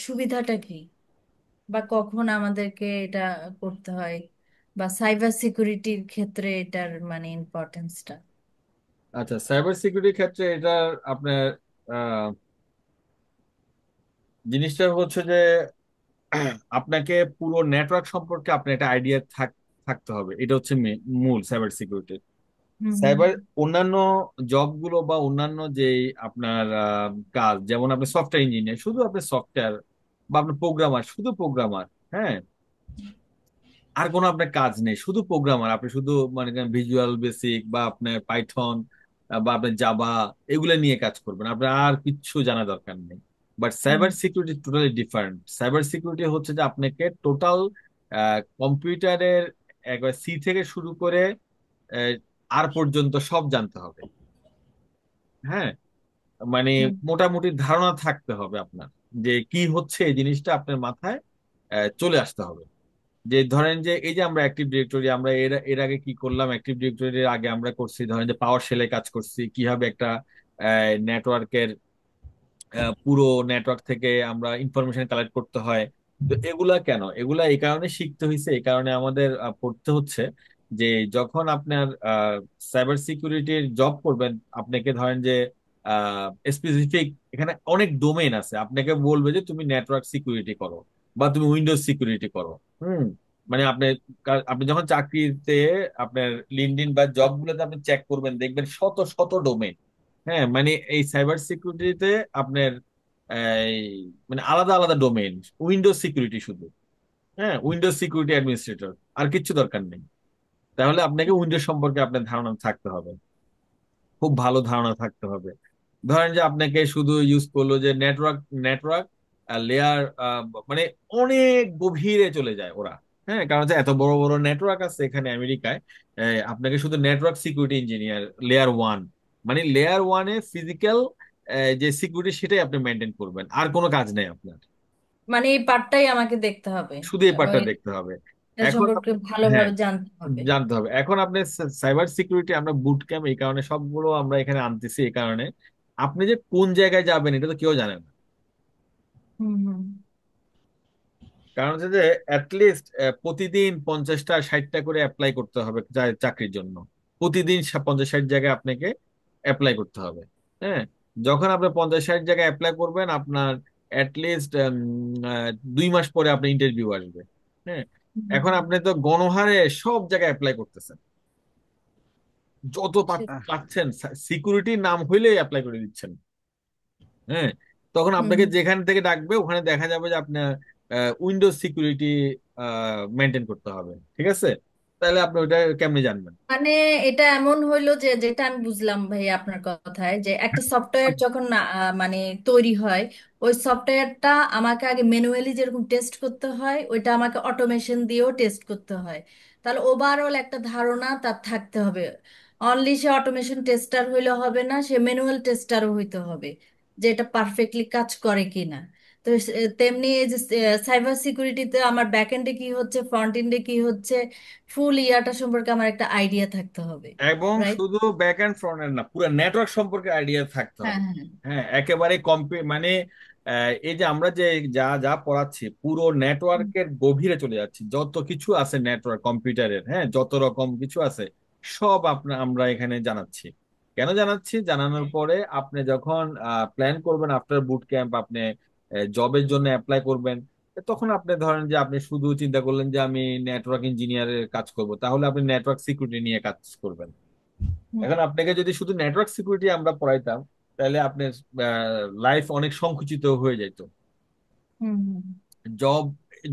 সুবিধাটা কি, বা কখন আমাদেরকে এটা করতে হয়, বা সাইবার সিকিউরিটির ক্ষেত্রে এটার মানে ইম্পর্টেন্সটা। আচ্ছা, সাইবার সিকিউরিটির ক্ষেত্রে এটা আপনার আহ, জিনিসটা হচ্ছে যে আপনাকে পুরো নেটওয়ার্ক সম্পর্কে আপনার একটা আইডিয়া থাকতে হবে। এটা হচ্ছে মূল সাইবার সিকিউরিটি। হুম হুম সাইবার অন্যান্য জবগুলো বা অন্যান্য যে আপনার কাজ, যেমন আপনি সফটওয়্যার ইঞ্জিনিয়ার, শুধু আপনি সফটওয়্যার, বা আপনি প্রোগ্রামার, শুধু প্রোগ্রামার, হ্যাঁ, আর কোনো আপনার কাজ নেই, শুধু প্রোগ্রামার, আপনি শুধু মানে ভিজুয়াল বেসিক বা আপনার পাইথন বা আপনার জাভা এগুলো নিয়ে কাজ করবেন, আপনার আর কিচ্ছু জানা দরকার নেই। But hmm cyber security totally different. Cyber security হচ্ছে যে আপনাকে টোটাল কম্পিউটারের একবার সি থেকে শুরু করে আহ, আর পর্যন্ত সব জানতে হবে। হ্যাঁ, মানে হুম মোটামুটি ধারণা থাকতে হবে আপনার, যে কি হচ্ছে এই জিনিসটা আপনার মাথায় চলে আসতে হবে। যে ধরেন যে এই যে আমরা অ্যাক্টিভ ডিরেক্টরি, আমরা এর এর আগে কি করলাম, অ্যাক্টিভ ডিরেক্টরির আগে আমরা করছি ধরেন যে পাওয়ার শেলে কাজ করছি, কিভাবে একটা নেটওয়ার্কের পুরো নেটওয়ার্ক থেকে আমরা ইনফরমেশন কালেক্ট করতে হয়। তো এগুলা কেন, এগুলা এই কারণে শিখতে হয়েছে, এই কারণে আমাদের পড়তে হচ্ছে যে যখন আপনার সাইবার সিকিউরিটির জব করবেন, আপনাকে ধরেন যে স্পেসিফিক এখানে অনেক ডোমেইন আছে, আপনাকে বলবে যে তুমি নেটওয়ার্ক সিকিউরিটি করো বা তুমি উইন্ডোজ সিকিউরিটি করো। হুম, মানে আপনি আপনি যখন চাকরিতে আপনার লিঙ্কডইন বা জব গুলোতে আপনি চেক করবেন, দেখবেন শত শত ডোমেইন। হ্যাঁ, মানে এই সাইবার সিকিউরিটিতে আপনার এই মানে আলাদা আলাদা ডোমেইন, উইন্ডোজ সিকিউরিটি শুধু, হ্যাঁ, উইন্ডোজ সিকিউরিটি অ্যাডমিনিস্ট্রেটর, আর কিচ্ছু দরকার নেই। তাহলে আপনাকে উইন্ডোজ সম্পর্কে আপনার ধারণা থাকতে হবে, খুব ভালো ধারণা থাকতে হবে। ধরেন যে আপনাকে শুধু ইউজ করলো যে নেটওয়ার্ক, নেটওয়ার্ক লেয়ার, মানে অনেক গভীরে চলে যায় ওরা। হ্যাঁ, কারণ হচ্ছে এত বড় বড় নেটওয়ার্ক আছে এখানে আমেরিকায়। আপনাকে শুধু network security engineer layer one, মানে লেয়ার ওয়ানে ফিজিক্যাল যে সিকিউরিটি সেটাই আপনি মেনটেন করবেন, আর কোনো কাজ নেই আপনার, মানে এই পার্টটাই আমাকে দেখতে হবে, শুধু এই পার্টটা ওই দেখতে হবে। এটা এখন সম্পর্কে হ্যাঁ, ভালোভাবে জানতে হবে। জানতে হবে। এখন আপনি সাইবার সিকিউরিটি আমরা বুট ক্যাম্প এই কারণে সবগুলো আমরা এখানে আনতেছি, এই কারণে আপনি যে কোন জায়গায় যাবেন এটা তো কেউ জানে না। হুম হুম কারণ হচ্ছে যে অ্যাটলিস্ট প্রতিদিন 50টা 60টা করে অ্যাপ্লাই করতে হবে চাকরির জন্য। প্রতিদিন 50 60 জায়গায় আপনাকে অ্যাপ্লাই করতে হবে। হ্যাঁ, যখন আপনি 50 60 জায়গায় অ্যাপ্লাই করবেন, আপনার অ্যাটলিস্ট 2 মাস পরে আপনার ইন্টারভিউ আসবে। হ্যাঁ, হুম। এখন আপনি তো গণহারে সব জায়গায় অ্যাপ্লাই করতেছেন, যত সেটা। পাচ্ছেন সিকিউরিটির নাম হইলেই অ্যাপ্লাই করে দিচ্ছেন। হ্যাঁ, তখন হুম আপনাকে হুম। যেখান থেকে ডাকবে ওখানে দেখা যাবে যে আপনার উইন্ডোজ সিকিউরিটি মেনটেন করতে হবে। ঠিক আছে, তাহলে আপনি ওইটা কেমনে জানবেন? মানে এটা এমন হইলো যে, যেটা আমি বুঝলাম ভাই আপনার কথায়, যে একটা সফটওয়্যার যখন মানে তৈরি হয়, ওই সফটওয়্যারটা আমাকে আগে ম্যানুয়ালি যেরকম টেস্ট করতে হয়, ওইটা আমাকে অটোমেশন দিয়েও টেস্ট করতে হয়। তাহলে ওভারঅল একটা ধারণা তার থাকতে হবে। অনলি সে অটোমেশন টেস্টার হইলে হবে না, সে ম্যানুয়াল টেস্টারও হইতে হবে, যে এটা পারফেক্টলি কাজ করে কিনা। তো তেমনি এই যে সাইবার সিকিউরিটিতে আমার ব্যাক এন্ডে কি হচ্ছে, ফ্রন্ট এন্ডে কি হচ্ছে, ফুল ইয়াটা সম্পর্কে আমার একটা আইডিয়া থাকতে হবে। এবং রাইট। শুধু ব্যাক এন্ড ফ্রন্ট এন্ড না, পুরো নেটওয়ার্ক সম্পর্কে আইডিয়া থাকতে হ্যাঁ হবে। হ্যাঁ। হ্যাঁ, একেবারে মানে এই যে আমরা যে যা যা পড়াচ্ছি, পুরো হুম নেটওয়ার্কের গভীরে চলে যাচ্ছি, যত কিছু আছে নেটওয়ার্ক কম্পিউটারের, হ্যাঁ, যত রকম কিছু আছে সব আমরা এখানে জানাচ্ছি। কেন জানাচ্ছি, জানানোর পরে আপনি যখন প্ল্যান করবেন আফটার বুট ক্যাম্প, আপনি জবের জন্য অ্যাপ্লাই করবেন, তখন আপনি ধরেন যে আপনি শুধু চিন্তা করলেন যে আমি নেটওয়ার্ক ইঞ্জিনিয়ারের কাজ করব, তাহলে আপনি নেটওয়ার্ক সিকিউরিটি নিয়ে কাজ করবেন। হুম এখন আপনাকে যদি শুধু নেটওয়ার্ক সিকিউরিটি আমরা পড়াইতাম, তাহলে আপনার লাইফ অনেক সংকুচিত হয়ে যেত। হুম হুম। জব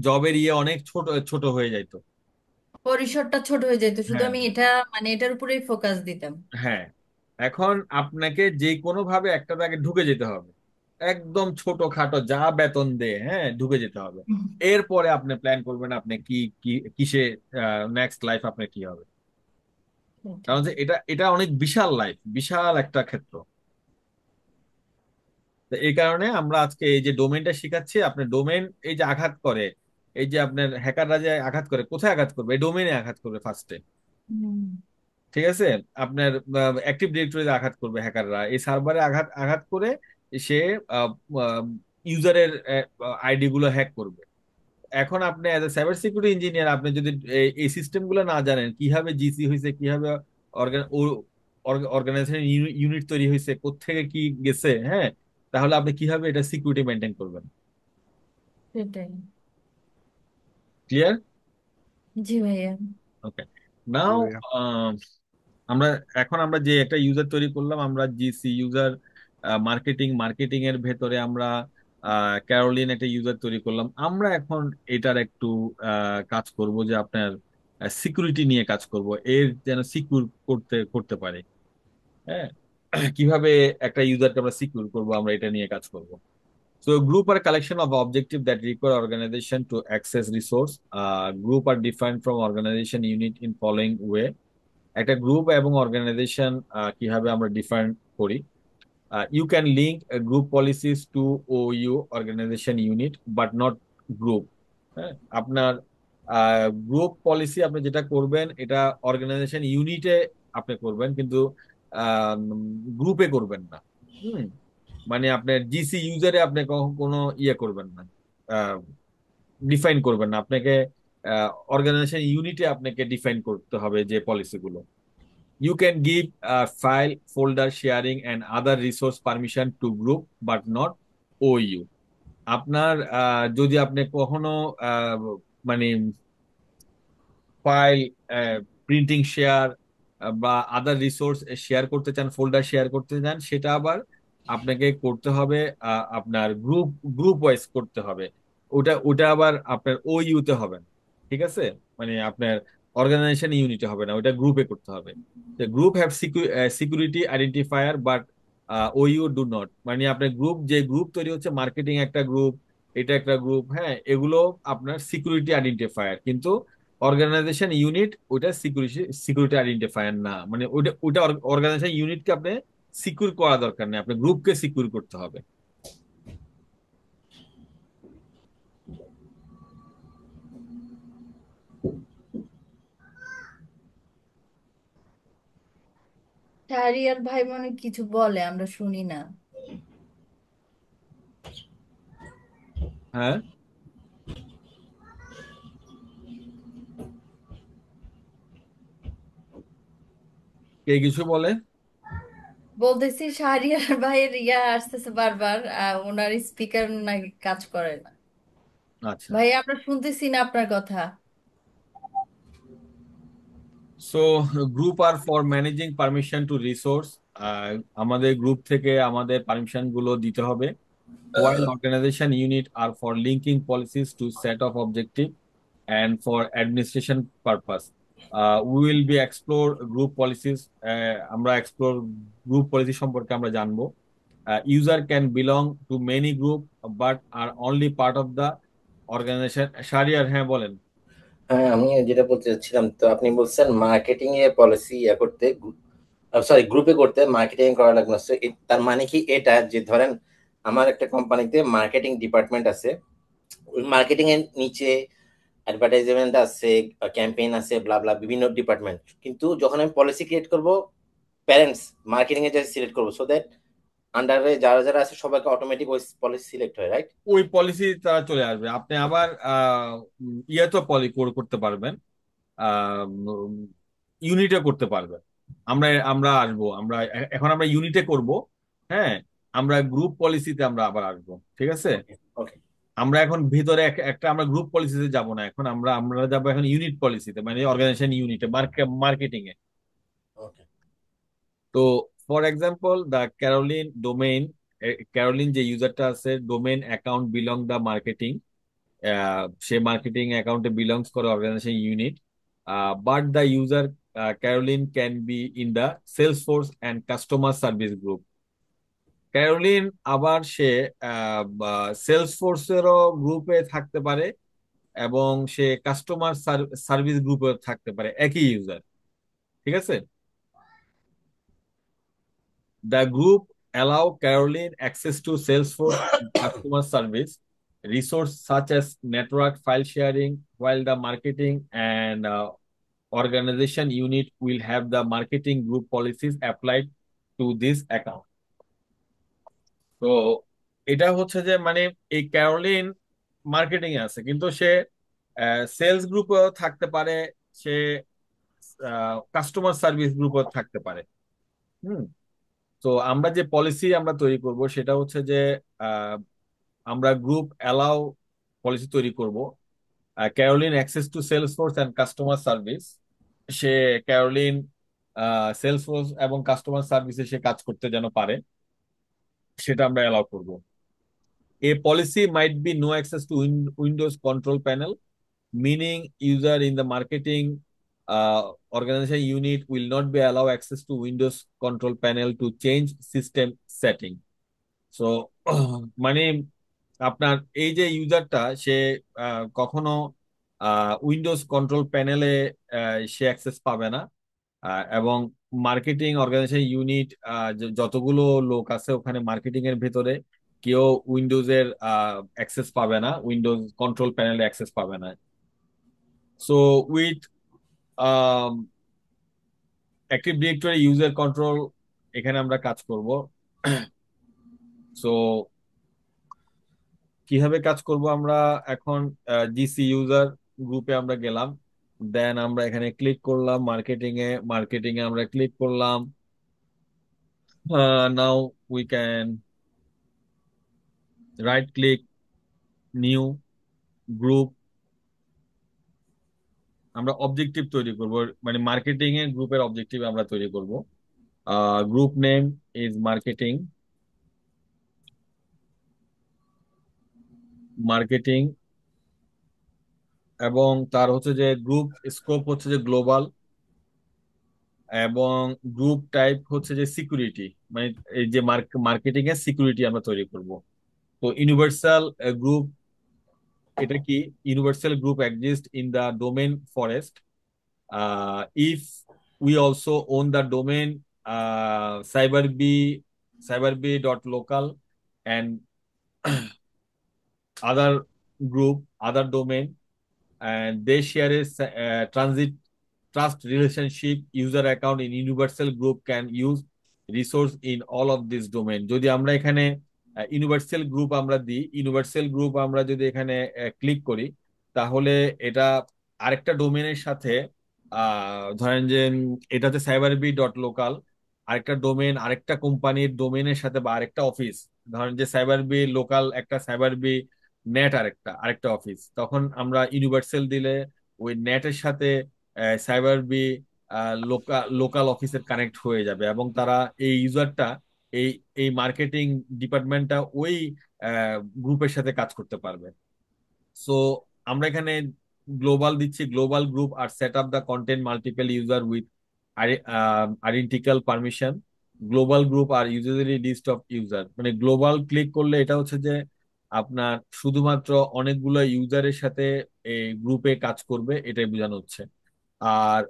জবের ইয়ে অনেক ছোট ছোট হয়ে যেত। পরিসরটা ছোট হয়ে যেত, শুধু হ্যাঁ, আমি এটা মানে এটার উপরেই ফোকাস দিতাম। হ্যাঁ, এখন আপনাকে যে কোনো ভাবে একটা আগে ঢুকে যেতে হবে, একদম ছোটখাটো যা বেতন দেয়, হ্যাঁ, ঢুকে যেতে হবে। হুম। এরপরে আপনি প্ল্যান করবেন আপনি কি কি কিসে নেক্সট লাইফ আপনার কি হবে। কারণ সেটাই। যে এটা এটা অনেক বিশাল লাইফ, বিশাল একটা ক্ষেত্র। তো এই কারণে আমরা আজকে এই যে ডোমেনটা শিখাচ্ছি, আপনার ডোমেন এই যে আঘাত করে, এই যে আপনার হ্যাকাররা যে আঘাত করে, কোথায় আঘাত করবে, এই ডোমেনে আঘাত করবে ফার্স্টে। হুম ঠিক আছে, আপনার অ্যাক্টিভ ডিরেক্টরিতে আঘাত করবে হ্যাকাররা, এই সার্ভারে আঘাত আঘাত করে সে ইউজারের আইডি গুলো হ্যাক করবে। এখন আপনি as a cyber security engineer আপনি যদি এই সিস্টেম গুলো না জানেন, কিভাবে জিসি হয়েছে, কিভাবে অর্গানাইজেশন ইউনিট তৈরি হয়েছে, কোত্থেকে কি গেছে, হ্যাঁ, তাহলে আপনি কিভাবে এটা সিকিউরিটি মেনটেন করবেন? সেটাই। ক্লিয়ার? জি ভাইয়া। ওকে। জি নাও ভাইয়া। আমরা এখন আমরা যে একটা ইউজার তৈরি করলাম, আমরা জিসি ইউজার মার্কেটিং, মার্কেটিং এর ভেতরে আমরা ক্যারোলিন একটা ইউজার তৈরি করলাম। আমরা এখন এটার একটু কাজ করব যে আপনার সিকিউরিটি নিয়ে কাজ করব, এর যেন সিকিউর করতে করতে পারে। হ্যাঁ, কিভাবে একটা ইউজারকে আমরা সিকিউর করব, আমরা এটা নিয়ে কাজ করব। So group are collection of objective that require organization to access resource. Group are defined from organization unit in following way. একটা গ্রুপ এবং অর্গানাইজেশন কিভাবে আমরা ডিফাইন করি। You can link group policies to O U organization unit but not group. হ্যাঁ, আপনার group policy আপনি যেটা করবেন এটা অর্গানাইজেশন ইউনিটে আপনি করবেন, কিন্তু গ্রুপে করবেন না। হুম, মানে আপনার জিসি ইউজারে আপনি কোনো ইয়ে করবেন না, ডিফাইন করবেন না। আপনাকে অর্গানাইজেশন ইউনিটে আপনাকে ডিফাইন করতে হবে যে পলিসিগুলো। You can give file, folder sharing and other resource permission to group but not OU. আপনার যদি আপনি কখনো আহ, মানে ফাইল, প্রিন্টিং শেয়ার বা আদার রিসোর্স শেয়ার করতে চান, ফোল্ডার শেয়ার করতে চান, সেটা আবার আপনাকে করতে হবে আপনার গ্রুপ গ্রুপ ওয়াইজ করতে হবে। ওটা ওটা আবার আপনার ও ইউতে হবে না। ঠিক আছে, মানে আপনার অর্গানাইজেশন ইউনিটে হবে না, ওটা গ্রুপে করতে হবে। Group have security identifier but O U do not. মানে আপনার গ্রুপ, যে গ্রুপ তৈরি হচ্ছে, মার্কেটিং একটা গ্রুপ, এটা একটা গ্রুপ, হ্যাঁ, এগুলো আপনার সিকিউরিটি আইডেন্টিফায়ার, কিন্তু অর্গানাইজেশন ইউনিট ওটা সিকিউরিটি সিকিউরিটি আইডেন্টিফায়ার না। মানে ওটা ওটা অর্গানাইজেশন ইউনিটকে আপনি সিকিউর করা দরকার নেই, আপনি গ্রুপকে সিকিউর করতে হবে। শাহরিয়ার ভাই মনে হয় কিছু বলে, আমরা শুনি না। হ্যাঁ, কে কিছু বলে? বলতেছি শাহরিয়ার ভাইয়ের ইয়া আসতেছে বারবার, ওনার স্পিকার নাকি কাজ করে না। আচ্ছা। ভাই আমরা শুনতেছি না আপনার কথা। So group are for managing permission to resource. আমাদের গ্রুপ থেকে আমাদের পারমিশন গুলো দিতে হবে। while organization unit are for linking policies to set of objective and for administration purpose. We will be explore group policies. আমরা explore group policy সম্পর্কে আমরা জানবো। User can belong to many group but are only part of the organization. Shahriar, হ্যাঁ বলেন। হ্যাঁ, আমি যেটা বলতে চাচ্ছিলাম, তো আপনি বলছেন মার্কেটিং এ পলিসি ইয়া করতে, সরি গ্রুপে করতে মার্কেটিং করা লাগবে না। So, তার মানে কি এটা, যে ধরেন আমার একটা কোম্পানিতে মার্কেটিং ডিপার্টমেন্ট আছে, ওই মার্কেটিং এর নিচে অ্যাডভার্টাইজমেন্ট আছে, ক্যাম্পেইন আছে, ব্লা ব্লা বিভিন্ন ডিপার্টমেন্ট, কিন্তু যখন আমি পলিসি ক্রিয়েট করব, প্যারেন্টস মার্কেটিং এ জাস্ট সিলেক্ট করবো, সো দ্যাট আন্ডারে যারা যারা আছে সবাইকে অটোমেটিক ওই পলিসি সিলেক্ট হয়, রাইট? ওই পলিসি তারা চলে আসবে। আপনি আবার ইয়ে তো করতে পারবেন, ইউনিটে করতে পারবেন। আমরা আমরা আসবো, আমরা এখন আমরা ইউনিটে করব। হ্যাঁ, আমরা গ্রুপ পলিসিতে আমরা আবার আসবো, ঠিক আছে। ওকে, ওকে, আমরা এখন ভিতরে একটা আমরা গ্রুপ পলিসিতে যাব না, এখন আমরা আমরা যাবো এখন ইউনিট পলিসিতে, মানে অর্গানাইজেশন ইউনিটে, মার্কেটিং এ। ওকে। তো for example the Caroline domain, Caroline যে ইউজারটা আছে, domain account belong the marketing, সে মার্কেটিং অ্যাকাউন্টে বিলংস করে organization unit. But the user Caroline can be in the sales force and customer service group. Caroline আবার সে sales ফোর্সেরও গ্রুপে থাকতে পারে এবং সে কাস্টমার সার্ভিস গ্রুপে থাকতে পারে, একই ইউজার। ঠিক আছে। The group allow Caroline access to Salesforce and customer service resource such as network file sharing, while the marketing and organization unit will have the marketing group policies applied to this account. তো এটা হচ্ছে যে মানে এই Caroline marketing এ আছে, কিন্তু সে sales গ্রুপেও থাকতে পারে, সে কাস্টমার সার্ভিস গ্রুপও থাকতে পারে। হুম। তো আমরা যে পলিসি আমরা তৈরি করব সেটা হচ্ছে যে আহ, আমরা গ্রুপ অ্যালাউ পলিসি তৈরি করব। Caroline access to sales force and customer service, সে ক্যারোলিন সেলস ফোর্স এবং কাস্টমার সার্ভিসে সে কাজ করতে যেন পারে, সেটা আমরা অ্যালাউ করব। A policy might be no access to Windows control panel, meaning user in the marketing organization unit will not be allow access to Windows control panel to change system setting. So মানে আপনার এই যে ইউজারটা সে কখনো Windows control প্যানেলে সে access পাবে না। এবং marketing organisation unit যতগুলো লোক আছে ওখানে মার্কেটিং এর ভেতরে কেউ উইন্ডোজের অ্যাক্সেস পাবে না, উইন্ডোজ কন্ট্রোল প্যানেলে অ্যাক্সেস পাবে না। So with active directory user control এখানে আমরা কাজ করব। সো কিভাবে কাজ করব আমরা এখন, জিসি ইউজার গ্রুপে আমরা গেলাম, দেন আমরা এখানে ক্লিক করলাম মার্কেটিং এ আমরা ক্লিক করলাম। Now we can write click, new group. আমরা অবজেক্টিভ তৈরি করব, মানে মার্কেটিং এ গ্রুপের অবজেক্টিভ আমরা তৈরি করব। Group name is marketing, marketing, এবং তার হচ্ছে যে গ্রুপ স্কোপ হচ্ছে যে গ্লোবাল, এবং গ্রুপ টাইপ হচ্ছে যে সিকিউরিটি, মানে এই যে মার্কেটিং এর সিকিউরিটি আমরা তৈরি করব। তো ইউনিভার্সাল গ্রুপ এটা কি? Universal group exist in the domain forest if we also own the domain cyberbee.local and other other domain, and they share a transit trust relationship. User account in universal group can use resource in all of this domain. যদি আমরা এখানে universal group আমরা দিই, universal group আমরা যদি এখানে click করি, তাহলে এটা আরেকটা ডোমেনের সাথে ধরেন যে এটা হচ্ছে cyberbee.local, আরেকটা ডোমেন আরেকটা কোম্পানির ডোমেনের সাথে বা আরেকটা অফিস, ধরেন যে সাইবারবি লোকাল একটা, সাইবারবি নেট আরেকটা আরেকটা অফিস, তখন আমরা ইউনিভার্সাল দিলে ওই নেটের সাথে সাইবার বি লোকাল লোকাল অফিসের কানেক্ট হয়ে যাবে, এবং তারা এই ইউজারটা এই এই মার্কেটিং ডিপার্টমেন্টটা ওই গ্রুপের সাথে কাজ করতে পারবে। সো আমরা এখানে গ্লোবাল দিচ্ছি, global group are set up the content multiple user with identical permission. Global group are ইউজারি লিস্ট অফ ইউজার, মানে গ্লোবাল ক্লিক করলে এটা হচ্ছে যে আপনার শুধুমাত্র অনেকগুলো ইউজারের সাথে এই গ্রুপে কাজ করবে, এটাই বোঝানো হচ্ছে। আর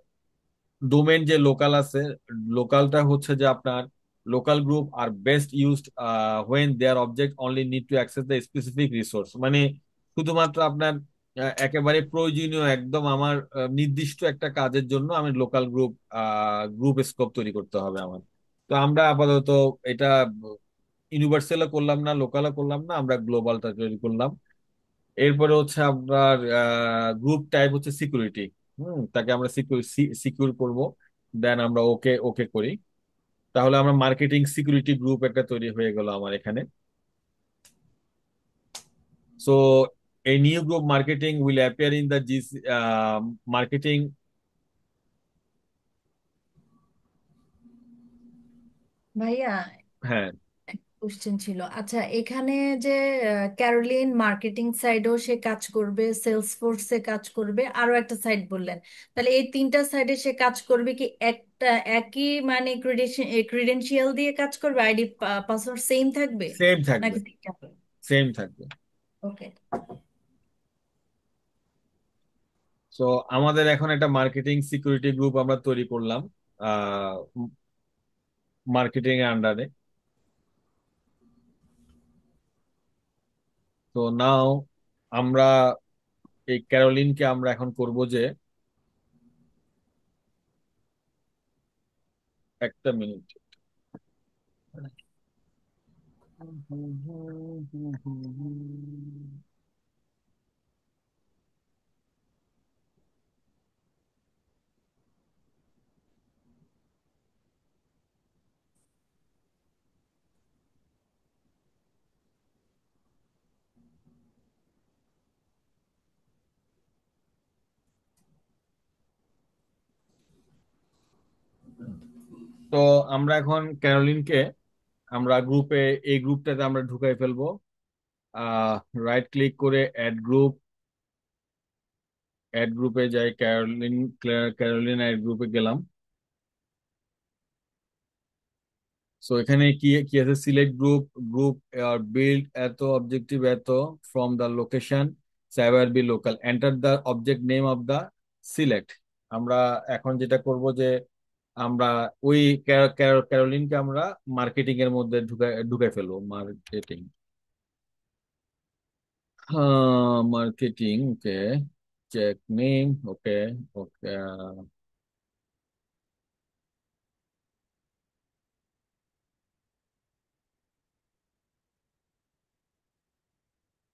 ডোমেন যে লোকাল আছে, লোকালটা হচ্ছে যে আপনার local group are best used when their object only need to access the specific resource, মানে শুধুমাত্র আপনার একেবারে প্রয়োজনীয় একদম আমার নির্দিষ্ট একটা কাজের জন্য আমি লোকাল গ্রুপ স্কোপ তৈরি করতে হবে আমার। তো আমরা আপাতত এটা ইউনিভার্সালও করলাম না, লোকালও করলাম না, আমরা গ্লোবালটা তৈরি করলাম। এরপরে হচ্ছে আপনার গ্রুপ টাইপ হচ্ছে সিকিউরিটি। তাকে আমরা সিকিউর করব, দেন আমরা ওকে ওকে করি। তাহলে আমরা মার্কেটিং সিকিউরিটি গ্রুপ একটা তৈরি হয়ে গেল আমার এখানে। So a new group marketing will appear in the GC, marketing। ভাইয়া, হ্যাঁ, কোশ্চেন ছিল, আচ্ছা এখানে যে ক্যারোলিন মার্কেটিং সাইডেও সে কাজ করবে, সেলস ফোর্সে কাজ করবে, আরো একটা সাইড বললেন, তাহলে এই তিনটা সাইডে সে কাজ করবে কি একটা একই মানে ক্রিডেন্সিয়াল দিয়ে কাজ করবে, আইডি পাসওয়ার্ড সেম থাকবে সেম থাকবে, নাকি তিনটা? সেম থাকবে। ওকে। সো আমাদের এখন একটা মার্কেটিং সিকিউরিটি গ্রুপ আমরা তৈরি করলাম মার্কেটিং এর আন্ডারে। তো নাও আমরা এই ক্যারোলিনকে আমরা এখন করব যে, একটা মিনিট, তো আমরা এখন ক্যারোলিনকে আমরা গ্রুপে, এই গ্রুপটাতে আমরা ঢুকাই ফেলবো। রাইট ক্লিক করে অ্যাড গ্রুপে যাই, ক্যারোলিন অ্যাড গ্রুপে গেলাম। সো এখানে কি কি আছে, সিলেক্ট গ্রুপ, গ্রুপ বিল্ড এত অবজেক্টিভ এত from the location cyber B local, enter the object name of the select. আমরা এখন যেটা করব যে আমরা ওই ক্যারোলিনকে আমরা মার্কেটিং এর মধ্যে ঢুকাই ঢুকাই ফেলবো। মার্কেটিং, হ্যাঁ marketing, okay, check name, okay, okay.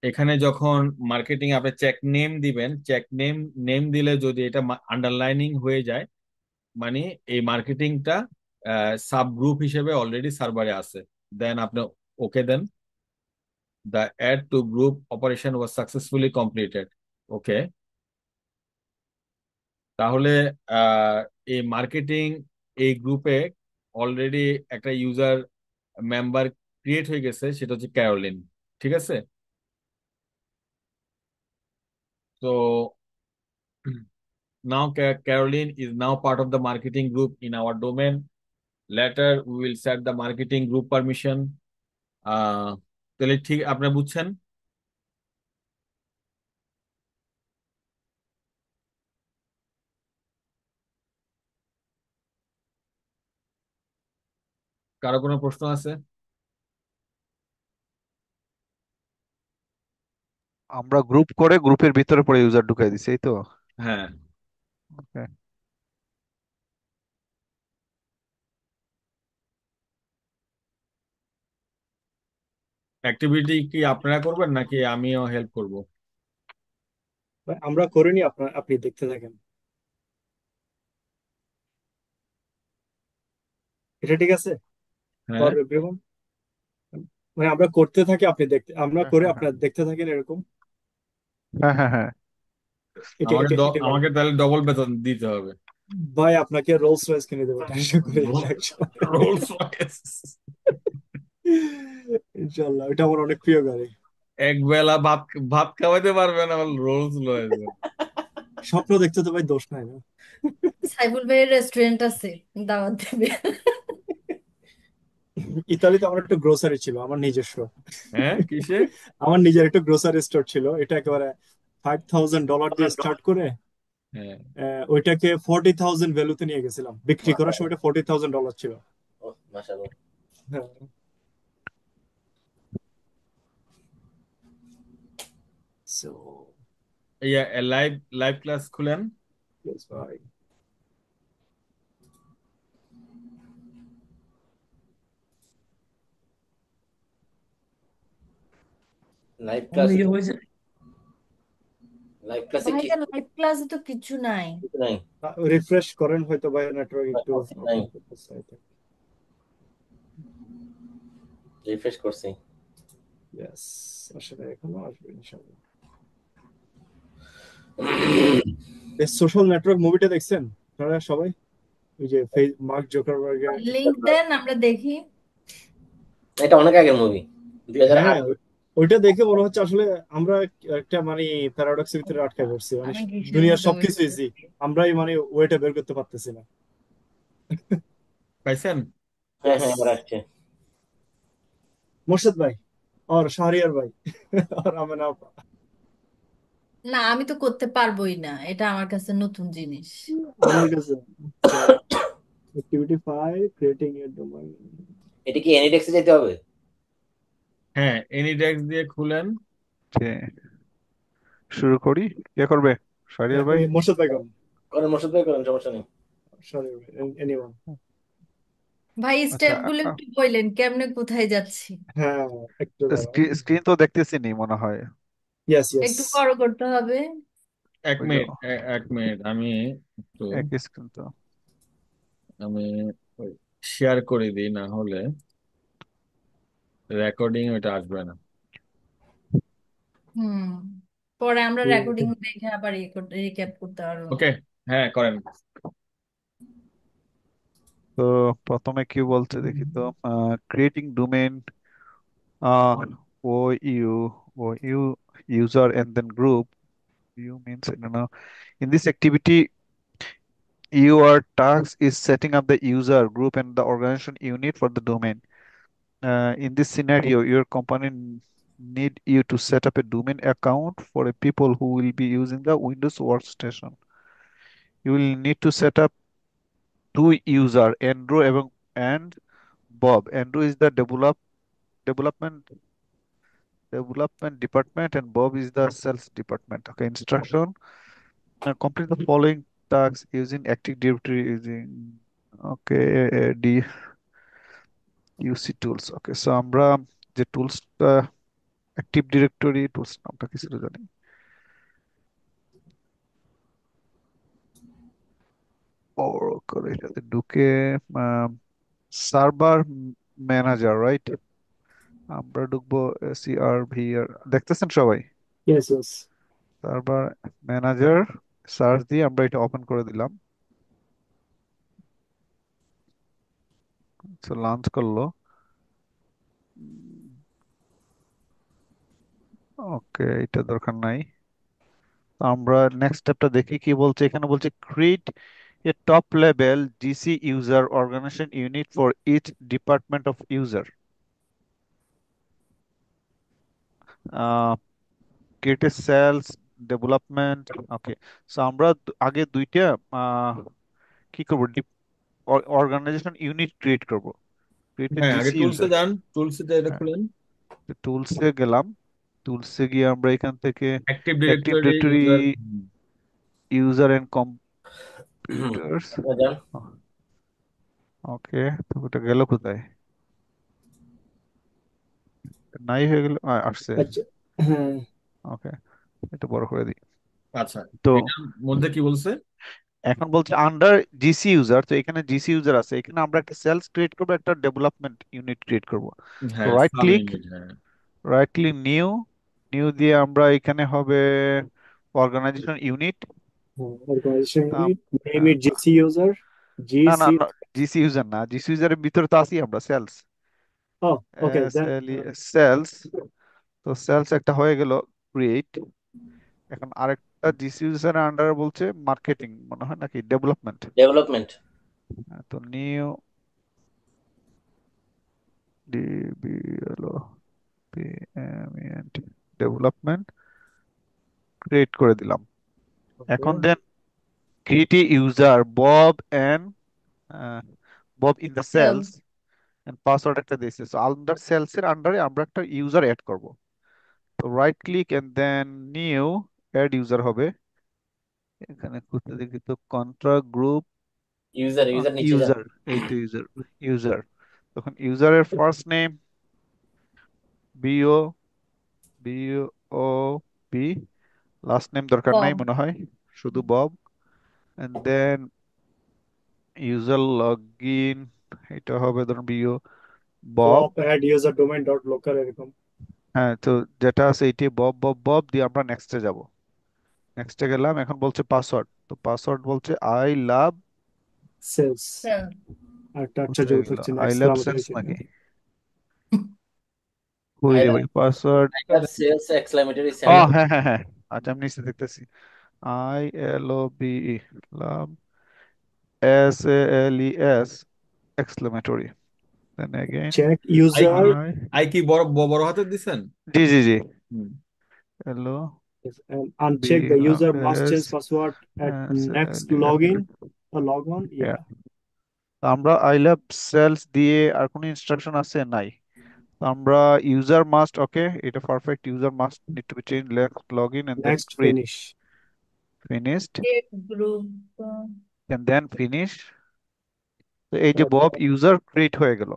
এখানে যখন মার্কেটিং আপনি চেক নেম দিবেন, চেক নেম নেম দিলে যদি এটা আন্ডারলাইনিং হয়ে যায়, মানে এই মার্কেটিংটা সাব গ্রুপ হিসেবে অলরেডি সার্ভারে আছে, দেন আপনি ওকে দেন। The add to group operation was successfully completed, okay. তাহলে আহ, এই মার্কেটিং এই গ্রুপে অলরেডি একটা ইউজার মেম্বার ক্রিয়েট হয়ে গেছে, সেটা হচ্ছে ক্যারোলিন। ঠিক আছে। তো now Caroline is now part of the marketing group in our domain. Later we will set the marketing group permission. তাহলে ঠিক আপনি বুঝছেন? কারো কোনো প্রশ্ন আছে? আমরা গ্রুপ করে গ্রুপের ভিতরে পরে ইউজার ঢুকাই দিছি, এই তো। হ্যাঁ। Okay. অ্যাক্টিভিটি কি আপনারা করবেন নাকি আমিও হেল্প করব? ভাই, আমরা করিনি, আপনি দেখতে থাকেন। এটা ঠিক আছে হ্যাঁ, ফর এভরিওয়ান? মানে আমরা করতে থাকি, আপনি দেখতে, আমরা হ্যাঁ করে হ্যাঁ হ্যাঁ আপনার দেখতে থাকেন এরকম। হ্যাঁ হ্যাঁ হ্যাঁ। এটা এটা এটা ভালো। আমাকে তাহলে ডবল বেতন দিতে হবে। ভাই, আপনাকে রোলস রয়েস কিনে দেবো টাকা করে একসময়। Rolls Royce. ইনশাল্লাহ, এটা আমার অনেক প্রিয় গাড়ি। এক বেলা ভাত ভাত খাওয়াইতে পারবেন, আবার রোলস রয়েস। স্বপ্ন দেখতে তো ভাই দোষ নাই না। সাইফুল ভাইয়ের রেস্টুরেন্ট আছে, দাওয়াত দেবে। ইতালিতে আমার একটা গ্রোসারি ছিল, আমার নিজস্ব। হ্যাঁ, কিসে? আমার নিজের একটা গ্রোসারি স্টোর ছিল, এটা একেবারে $5,000 দিয়ে স্টার্ট করে হ্যাঁ। ওইটাকে 40,000 ভ্যালুতে নিয়ে গেছিলাম। বিক্রি করার সময় এটা $40,000 ছিল। ও মাশাআল্লাহ। হ্যাঁ। So, ইয়া, লাইভ লাইভ ক্লাস খুলেন। yes, ভাই। লাইভ আমার ক্লাসে ইয়ে হয়েছে। লাইভ ক্লাসে কি ভাইয়া লাইভ ক্লাসে তো কিছু নাই। কিছু নাই? রিফ্রেশ করেন, হয়তো ভাই নেটওয়ার্ক একটু নাই, প্রবলেম করতেছে হয়তো। রিফ্রেশ করছি। Yes, আসলে এখনো আসবে ইনশাআল্লাহ। এই সোশ্যাল নেটওয়ার্ক মুভিটা দেখছেন আপনারা সবাই? ওই যে মার্ক জোকারবার্গের। লিংক দেন আমরা দেখি। এটা অনেক আগের মুভি, হ্যাঁ, 2008। ওইটা দেখে মনে হচ্ছে আসলে আমরা একটা মানে প্যারাডক্সের ভিতরে আটকে পড়ছি, মানে আমি কিসের দুনিয়ার মধ্যে সবকিছু হয়েছে? ইজি, আমরাই মানে ওইটা বের করতে পারতেছি না। পাইছেন? হ্যাঁ Yes, হ্যাঁ, এবার আসছে। মোর্শেদ ভাই আর শাহরিয়ার ভাই আর আমেনা আপা। না, আমি তো করতে পারবোই না, এটা আমার কাছে নতুন জিনিস। আমার কাছে অ্যাক্টিভিটি 5 ক্রিয়েটিং এ ডোমেইন। এটা কি এনিডেক্সে যেতে হবে? হ্যাঁ, এনি ডেস্ক দিয়ে খুলেন। যে শুরু করি, কে করবে? হ্যাঁ, শাহরিয়ার ভাই। ওই মোর্শেদ ভাই করেন। করেন, মোর্শেদ ভাই করেন, সমস্যা নেই। শাহরিয়ার ভাই, এনিওয়ান। ভাই আচ্ছা, স্টেপ গুলো একটু বললেন, কেমনে কোথায় যাচ্ছি? হ্যাঁ, একটু দাঁড়ান। স্ক্রিন তো দেখতেছি নি মনে হয়। Yes, yes. একটু বড় করতে হবে। এক ওই মিনিট, এক মিনিট, আমি একটু, একই স্ক্রিন তো। আমি শেয়ার করে দিই, না হলে রেকর্ডিং ওটা আসবে না। হুম, পরে আমরা রেকর্ডিং দেখে আবার ইয়ে করতে রিক্যাপ করতে পারবো। ওকে, হ্যাঁ করেন। তো প্রথমে কি বলছে দেখি তো, creating domain, uh, OU user and then group. You means I don't know. In this activity, your task is setting up the user group and the organization unit for the domain. In this scenario, your company need you to set up a domain account for a people who will be using the Windows workstation. You will need to set up two user, Andrew and Bob. Andrew is the development development department and Bob is the sales department. Okay, instruction. Complete the following tasks using Active Directory using okay UC tools. Okay, so আমরা যে টুলসটা active directory tools নামটা কি ছিল জানি, করে এটাতে ঢুকে server manager, right? আমরা ঢুকবো CRVR, দেখতেছেন সবাই? Yes, yes. Server manager search দিয়ে আমরা এটা ওপেন করে দিলাম। লঞ্চ করলো। ওকে, এটা দরকার নাই। আমরা নেক্সট স্টেপটা দেখি কি বলছে। এখানে বলছে create a top level GC user organization unit for each department of user. Create a sales development. Okay, so আমরা আগে দুইটা কি করব, অর্গানাইজেশন ইউনিট ক্রিয়েট করব। ক্রিয়েট এ হ্যাঁ, আগে জিসি টুলসে ইউজার। যান, টুলসে এটা হ্যাঁ, খুলেন। টুলসে গেলাম। টুলসে গিয়ে আমরা এখান থেকে active active directory directory user. User and hmm, computers. যান। ওকে, তো ওটা গেল কোথায়? নাই হয়ে গেল, আসছে। আচ্ছা, হ্যাঁ। ওকে, এটা বড় করে দিই। আচ্ছা, তো এটার মধ্যে কি বলছে? এখন বলছে আন্ডার জিসি ইউজার, তো এখানে জিসি ইউজার আছে, এখানে আমরা একটা সেলস ক্রিয়েট করবো, একটা ডেভেলপমেন্ট ইউনিট ক্রিয়েট করব। তো হ্যাঁ, রাইট সাব ক্লিক, ইউনিট, হ্যাঁ। নিউ, নিউ দিয়ে আমরা এখানে হবে organization unit. Organization unit, name it GC user, না না জিসি। না, জিসি ইউজার না, জিসি ইউজারের ভিতরে তো আছি আমরা, সেলস, ও, ওকে, দেন। সেলস। তো সেলস একটা হয়ে গেল ক্রিয়েট। এখন আরেকটা জিসি ইউজারের আন্ডারে বলছে মার্কেটিং মনে হয় নাকি ডেভেলপমেন্ট। ডেভেলপমেন্ট। তো নিউ DBLOPMENT ডেভেলপমেন্ট ক্রিয়েট করে দিলাম। ওকে। এখন then create user Bob and Bob in the হ্যাঁ, সেলস এন্ড পাসওয়ার্ড একটা দিয়েছে, সো আন্ডার সেলস এর আন্ডারে আমরা একটা ইউজার অ্যাড করব। তো right click and then new add user হবে। এখানে খুঁজতে দেখি তো কন্ট্রাক্ট গ্রুপ ইউজার, ইউজার নিচে যান। ইউজার, এই তো ইউজার, ইউজার। তখন ইউজারের first name B BOB, last name দরকার নাই বব। মনে হয়, শুধু Bob. And then user log in, এটা হবে ধরুন Bob. Bob at user domain dot local এরকম। হ্যাঁ, তো যেটা আছে এইটি বব বব বব দিয়ে আমরা নেক্সটে যাব। নেক্সটে গেলাম, এখন বলছে পাসওয়ার্ড, তো পাসওয়ার্ড বলছে আই লাভ, সেলস। হ্যাঁ। একটা আশ্চর্য কোথায় গেল, হচ্ছে না, আই লাভ এক্সক্লামেটরি সেলস চিহ্ন। নাকি? কই আই রে লাভ, ভাই password? I love sales exclamatory ও সাইন। হ্যাঁ হ্যাঁ হ্যাঁ, আচ্ছা আমি নিচে দেখতেছি। ILOBE, love, SALES exclamatory, then again check I কি, ইউজার। আই, আই কি বড় বড় হাতের দিছেন? জি জি জি, হুম। Hello B uncheck the love user must এস change password at next SALES। login or log on. Yeah. আমরা আই লাভ সেলস দিয়ে আর কোনো ইনস্ট্রাকশন আছে নাই। তো আমরা ইউজার মাস্ট, ওকে এটা perfect, user must need to be change, let's log in and then Next, create, finish. Finished, group. And then finish. তো এই যে বব ইউজার ক্রিয়েট হয়ে গেল।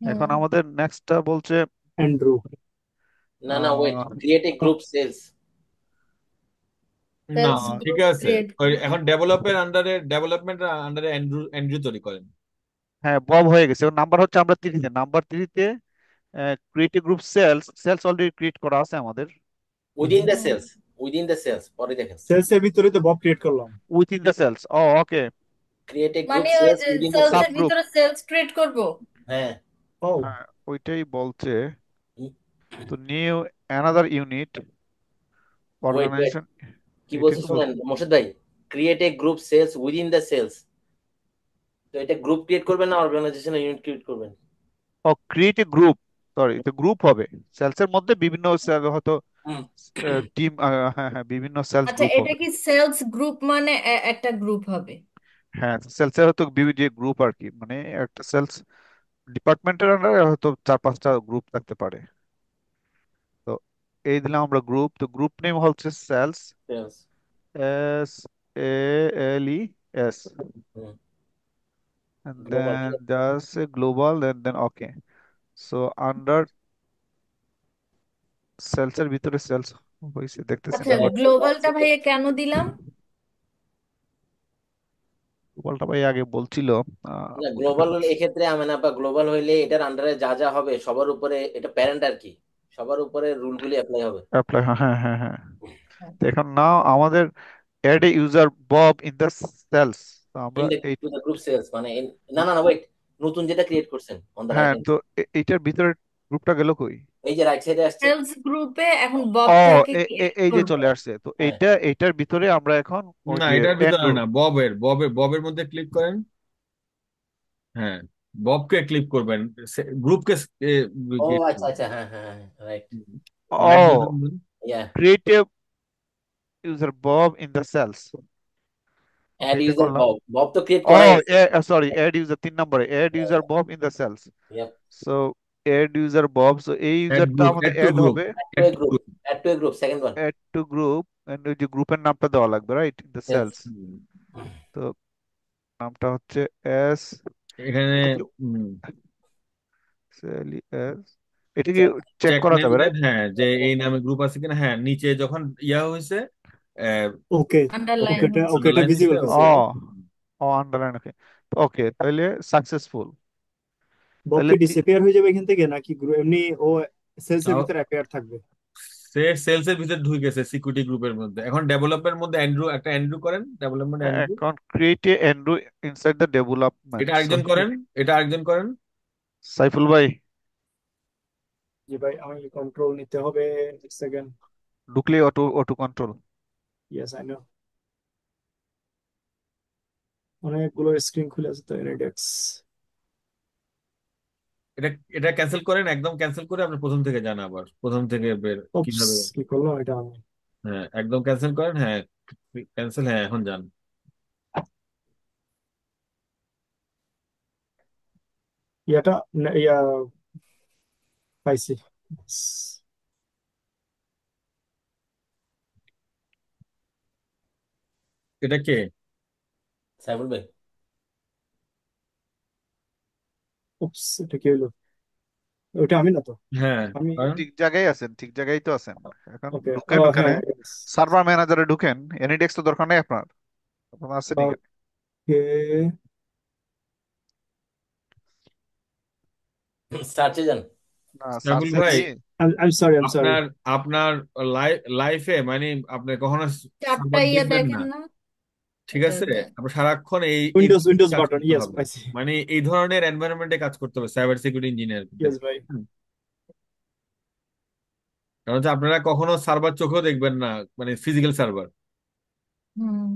এখন হুম। আমাদের নেক্সটটা বলছে অ্যান্ড্রু। না wait, ah create a group sales. না, সেলস ঠিক গ্রুপ আছে। ক্রিয়েট করব। এখন ডেভেলপমেন্টের আন্ডারে অ্যান্ড্রু অ্যান্ড্রু তৈরি করেন। হ্যাঁ, বব হয়ে গেছে। নাম্বার হচ্ছে আমরা 3-তে, নাম্বার 3-তে create group sales, sales already create করা আছে আমাদের। উইদিন দ্য হুম। সেলস, উইদিন দ্য সেলস পরে দেখেন। সেলসের ভিতরে তো বব ক্রিয়েট করলাম। Within the sales, O okay. Create a group মানে ওই সেলস যে উইদিন দ্য সেলস সেলস। এর সাবগ্রুপ, ভিতরে সেলস ক্রিয়েট করব। হ্যাঁ। ও হ্যাঁ ওইটাই বলছে। তো new another unit wait, organization, কি এটাই বলছি তো শুনেন মোর্শেদ ভাই, create a group sales within the sales. তো এটা গ্রুপ ক্রিয়েট করবেন না অর্গানাইজেশন ইউনিট ক্রিয়েট করবেন? ও ক্রিয়েট এ গ্রুপ, সরি, তো গ্রুপ হবে। সেলসের মধ্যে বিভিন্ন সেল হয়তো, হুম। টিম, হ্যাঁ হ্যাঁ, বিভিন্ন সেলস আচ্ছা, গ্রুপ এটা হবে। কি সেলস গ্রুপ মানে একটা গ্রুপ হবে? হ্যাঁ, সেলসের হয়তো যে গ্রুপ আর কি, মানে একটা সেলস ডিপার্টমেন্টের আন্ডারে হয়তো 4-5টা গ্রুপ থাকতে পারে। তো এই দিলাম আমরা গ্রুপ, তো গ্রুপ নেম হচ্ছে sales, sales. SALES, hmm. and global. then just a global, then okay. So under sales এর ভিতরে সেলস হয়েছে দেখতেছি আচ্ছা, না, বাট গ্লোবালটা ভাইয়া কেন দিলাম? বলটা ভাই আগে বলছিল। না ওটা গ্লোবাল হলে এক্ষেত্রে আমি না, বা গ্লোবাল হইলে এটার আন্ডারে যা যা হবে সবার উপরে, এটা প্যারেন্ট আর কি, সবার উপরে রুলগুলি অ্যাপ্লাই হবে। অ্যাপ্লাই, হ্যাঁ হ্যাঁ হ্যাঁ। তো এখন নাও আমাদের add a user Bob in the sales, তো আমরা ইন দ্য এই, টু দ্য গ্রুপ সেলস মানে না ওয়েট, নতুন যেটা ক্রিয়েট করছেন অন দ্য রাইট হ্যাঁ হ্যান্ড। তো এইটার ভিতরে গ্রুপটা গেল কই? এই যে রাইট সাইডে আসছে। সেলস গ্রুপে এখন ও, ববটাকে ক্রিয়েট এই যে করব। চলে আসছে, তো হ্যাঁ। এইটার ভিতরে আমরা এখন ওই না, যে এটার ভিতরে এন্ড্রু, না, ববের মধ্যে ক্লিক করেন। হ্যাঁ, ববকে ক্লিক করবেন, গ্রুপকে ও ক্রিয়েট আচ্ছা করবেন। আচ্ছা, হ্যাঁ হ্যাঁ right. Right oh button. Yeah. Creative user Bob in the sales, add এটা ইউজার করলাম। বব, বব তো ক্রিয়েট ও করাই আছে। সরি, অ্যাড ইউজার 3 নম্বরে, add user Bob in the sales. Yup. So add user Bob, so এই add ইউজারটা group, আমাদের অ্যাড টু অ্যাড গ্রুপ, হবে। To add a to group, group. Add to a group second one. Add to group, and ওই যে গ্রুপের নামটা দেওয়া লাগবে, right, in the yes. Sales. তো নামটা হচ্ছে এস, এখানে এটা কি এস, এটা কি চেক চেক করা নেম যাবে, দেন, রাইট? হ্যাঁ, যে এই নামে গ্রুপ আছে কিনা। হ্যাঁ, নিচে যখন ইয়া হয়েছে, ওকে, আন্ডারলাইন ওকে হচ্ছে। এটা আন্ডারলাইন হয়েছে, ভিজিবল ও হয়েছে। ও আন্ডারলাইন, ওকে। ওকে, তাহলে সাকসেসফুল। বব তাহলে কি ডিসঅ্যাপিয়ার হয়ে যাবে এখান থেকে নাকি এমনি ও সেলসের তাও ভিতরে অ্যাপিয়ার থাকবে? সে সেলস এর ভিতরে ঢুকে গেছে সিকিউরিটি গ্রুপের মধ্যে। এখন ডেভেলপমেন্টের মধ্যে অ্যান্ড্রু করেন, ডেভেলপমেন্ট অ্যান্ড্রু। এখন create a Andrew inside the development, এটা সো আরেকজন করেন, এটা আরেকজন করেন। সাইফুল ভাই জি ভাই, আমি কন্ট্রোল নিতে হবে। এক সেকেন্ড। ঢুকলে auto auto control. Yes I know, অনেকগুলো স্ক্রিন খুলে আছে তো রেডেক্স। এটা এটা ক্যান্সেল করেন, একদম ক্যান্সেল করে আপনি প্রথম থেকে যান, আবার প্রথম থেকে বের ওপস, কিভাবে। কি করলো এটা আমি? হ্যাঁ, একদম ক্যান্সেল করেন, হ্যাঁ, ক্যান্সেল, হ্যাঁ, এখন যান। ইয়াটা ইয়া পাইছি। এটা কে? সাইফুল ভাই। ওপস, এটা কি হলো? ওটা আমি না তো। হ্যাঁ, আমি করেন। ঠিক জায়গায় আছেন, ঠিক জায়গায় তো আছেন। এখন ওকে, ও ঢুকেন ওখানে, হ্যাঁ yes. সার্ভার ম্যানেজারে ঢুকেন। এনিডেক্স তো দরকার নেই আপনার, আপনার আছেন এখানে। ওকে, সার্চে যান। না, সাইফুল সার্চে ভাই, দিয়ে, I'm sorry. আপনার আপনার লাইফে মানে আপনি কখনো চারটা সার্ভার ইয়ে দেখবেন না, দেখেন না? ঠিক এটা আছে? এটা আপনার সারাক্ষণ এই উইন্ডোজ কাজ বাটন, করতে ইয়েস হবে, পাইছি। মানে এই ধরনের এনভায়রনমেন্টে কাজ করতে হবে সাইবার সিকিউরিটি ইঞ্জিনিয়ার। ইয়েস ভাই। কারণ হচ্ছে আপনারা কখনো সার্ভার চোখেও দেখবেন না, মানে ফিজিক্যাল সার্ভার। হুম।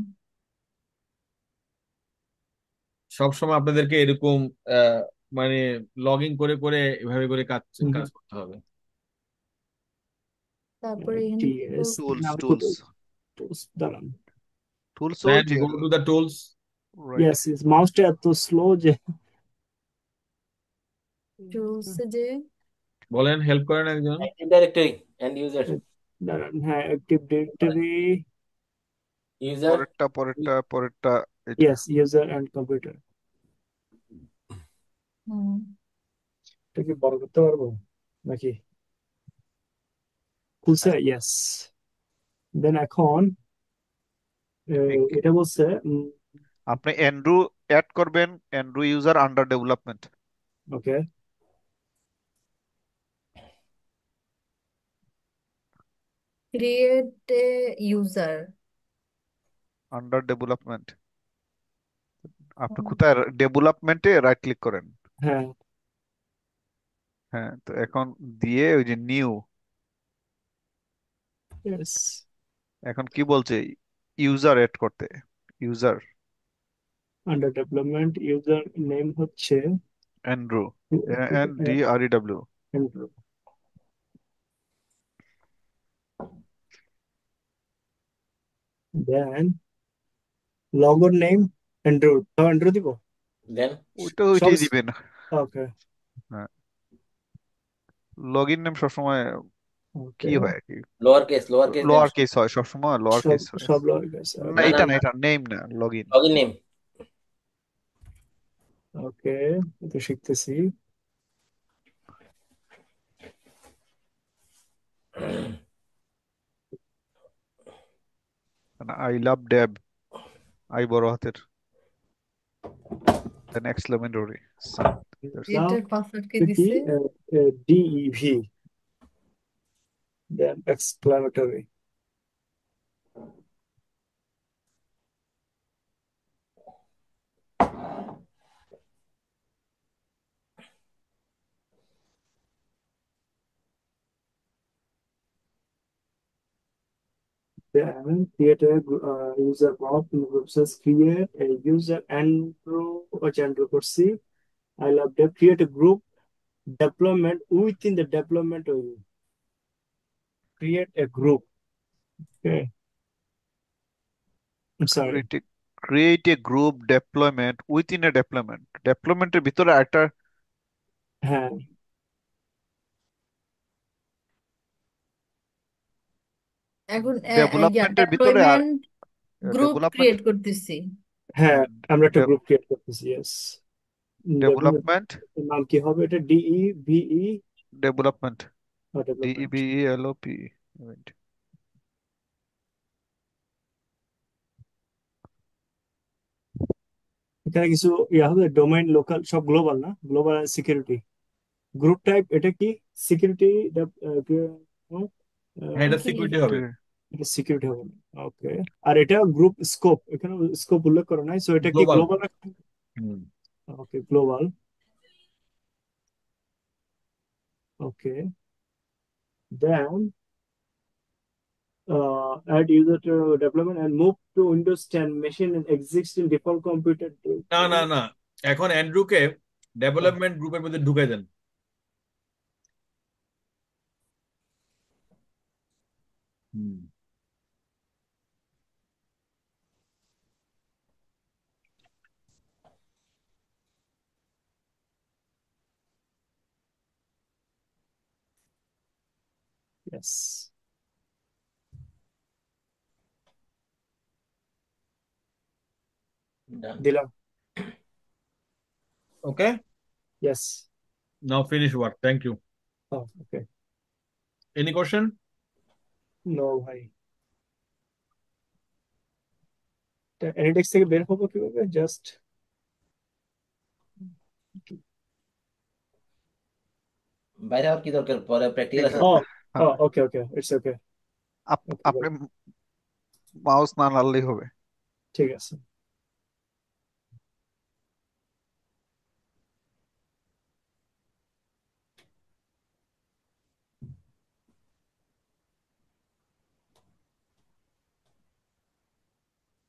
সব সময় আপনাদেরকে এরকম আহ, মানে লগ ইন করে করে এভাবে করে কাজ কাজ করতে হবে। তারপরে এখানে কি টিএস করব? টুলস আমি টুলস কোথায়? দাঁড়ান। টুলস ওই দেন যে, go to the tools. Right. Yes yes, মাউসটা এত স্লো যে। টুলসে যে বলেন, হেল্প করেন একজন। Active directory and user. দাঁড়ান, হ্যাঁ অ্যাক্টিভ ডিরেক্টরি। ইউজার। পরেরটা পরেরটা পরেরটা, এটা। Yes, user and computer. হুম। এটা কি বড় করতে পারবো নাকি? খুলছে, ইয়েস। দেন এখন এটা বলছে আপনি অ্যান্ড্রু অ্যাড করবেন, Andrew user under development. Okay, create a user. Under development. আপনি কোথায় ডেভেলপমেন্টে রাইট ক্লিক করেন। হ্যাঁ, হ্যাঁ, তো এখন দিয়ে ওই যে নিউ, ইয়েস। এখন কি বলছে, ইউজার এড করতে, user under development user name হচ্ছে অ্যান্ড্রু, ANDREW। Andrew. দেন লগর নেম অ্যান্ড্রু, অ্যান্ড্রু দিব দেন ওইটা সব। ওইটাই দিবেন। ওকে, হ্যাঁ, লগ ইন নেম সবসময় কি ওকে, হয় কি, লোয়ার কেস দেন। লোয়ার কেস হয়, সবসময় লোয়ার সব কেস হয়। সব লগর গেছে। না, না ওকে, না এটা না, না, এটা নেম না, log in. Login name. Okay, এটা শিখতেছি। আই লাভ ডেব, আই বড় হাতের, দেন এক্সক্লেমেটরি সাইন। নাও এটার পাসওয়ার্ড কে কি দিছে? DEV, then exclamatory. Then create a user prompt in the group says create a user Andrew or Andrew করছি। I love that. Create a group deployment within the deployment of you. Create a group. Okay. I'm sorry. Create a group deployment within a deployment, ডেপ্লয়মেন্টের ভিতরে একটা হ্যাঁ, এখন ডেভেলপমেন্টের ভিতরে আর deployment group development, create করতেছি। হ্যাঁ, আমরা একটা গ্রুপ ক্রিয়েট করতেছি। ইয়েস, ডেভেলপমেন্ট ডেভেলপমেন্ট, নাম কি হবে? এটা DEVE ডেভেলপমেন্ট, ডেভেলপমেন্ট। DEVELOP। এখানে কিছু ইয়া হবে, ডোমেইন লোকাল সব গ্লোবাল না, গ্লোবাল সিকিউরিটি। গ্রুপ টাইপ এটা কি? সিকিউরিটি, হ্যাঁ, এটা কি সিকিউরিটি লিখবো? হবে। এটা সিকিউরিটি হবে না। ওকে, আর এটা গ্রুপ স্কোপ, এখানে স্কোপ উল্লেখ করা নাই, সো এটা কি global. Global? Hmm. Okay, global. Okay, then add user to development and move to Windows 10 machine and existing default computer. না না না, এখন অ্যান্ড্রুকে ডেভেলপমেন্ট গ্রুপের মধ্যে ঢুকাই দেন। হুম। Yes, done. দিলাম। Okay, Yes. Now finish work, thank you. Oh, okay. Any question? No ভাই, analytics থেকে বের হবো কিভাবে? জাস্ট বাইরে আর কি দরকার, পরে প্র্যাকটিক্যাল আছে। ও, ও, হ্যাঁ, ওকে ওকে, ইটস ওকে। ওকে, আপনি মাউস না নাড়লেই হবে। ঠিক আছে।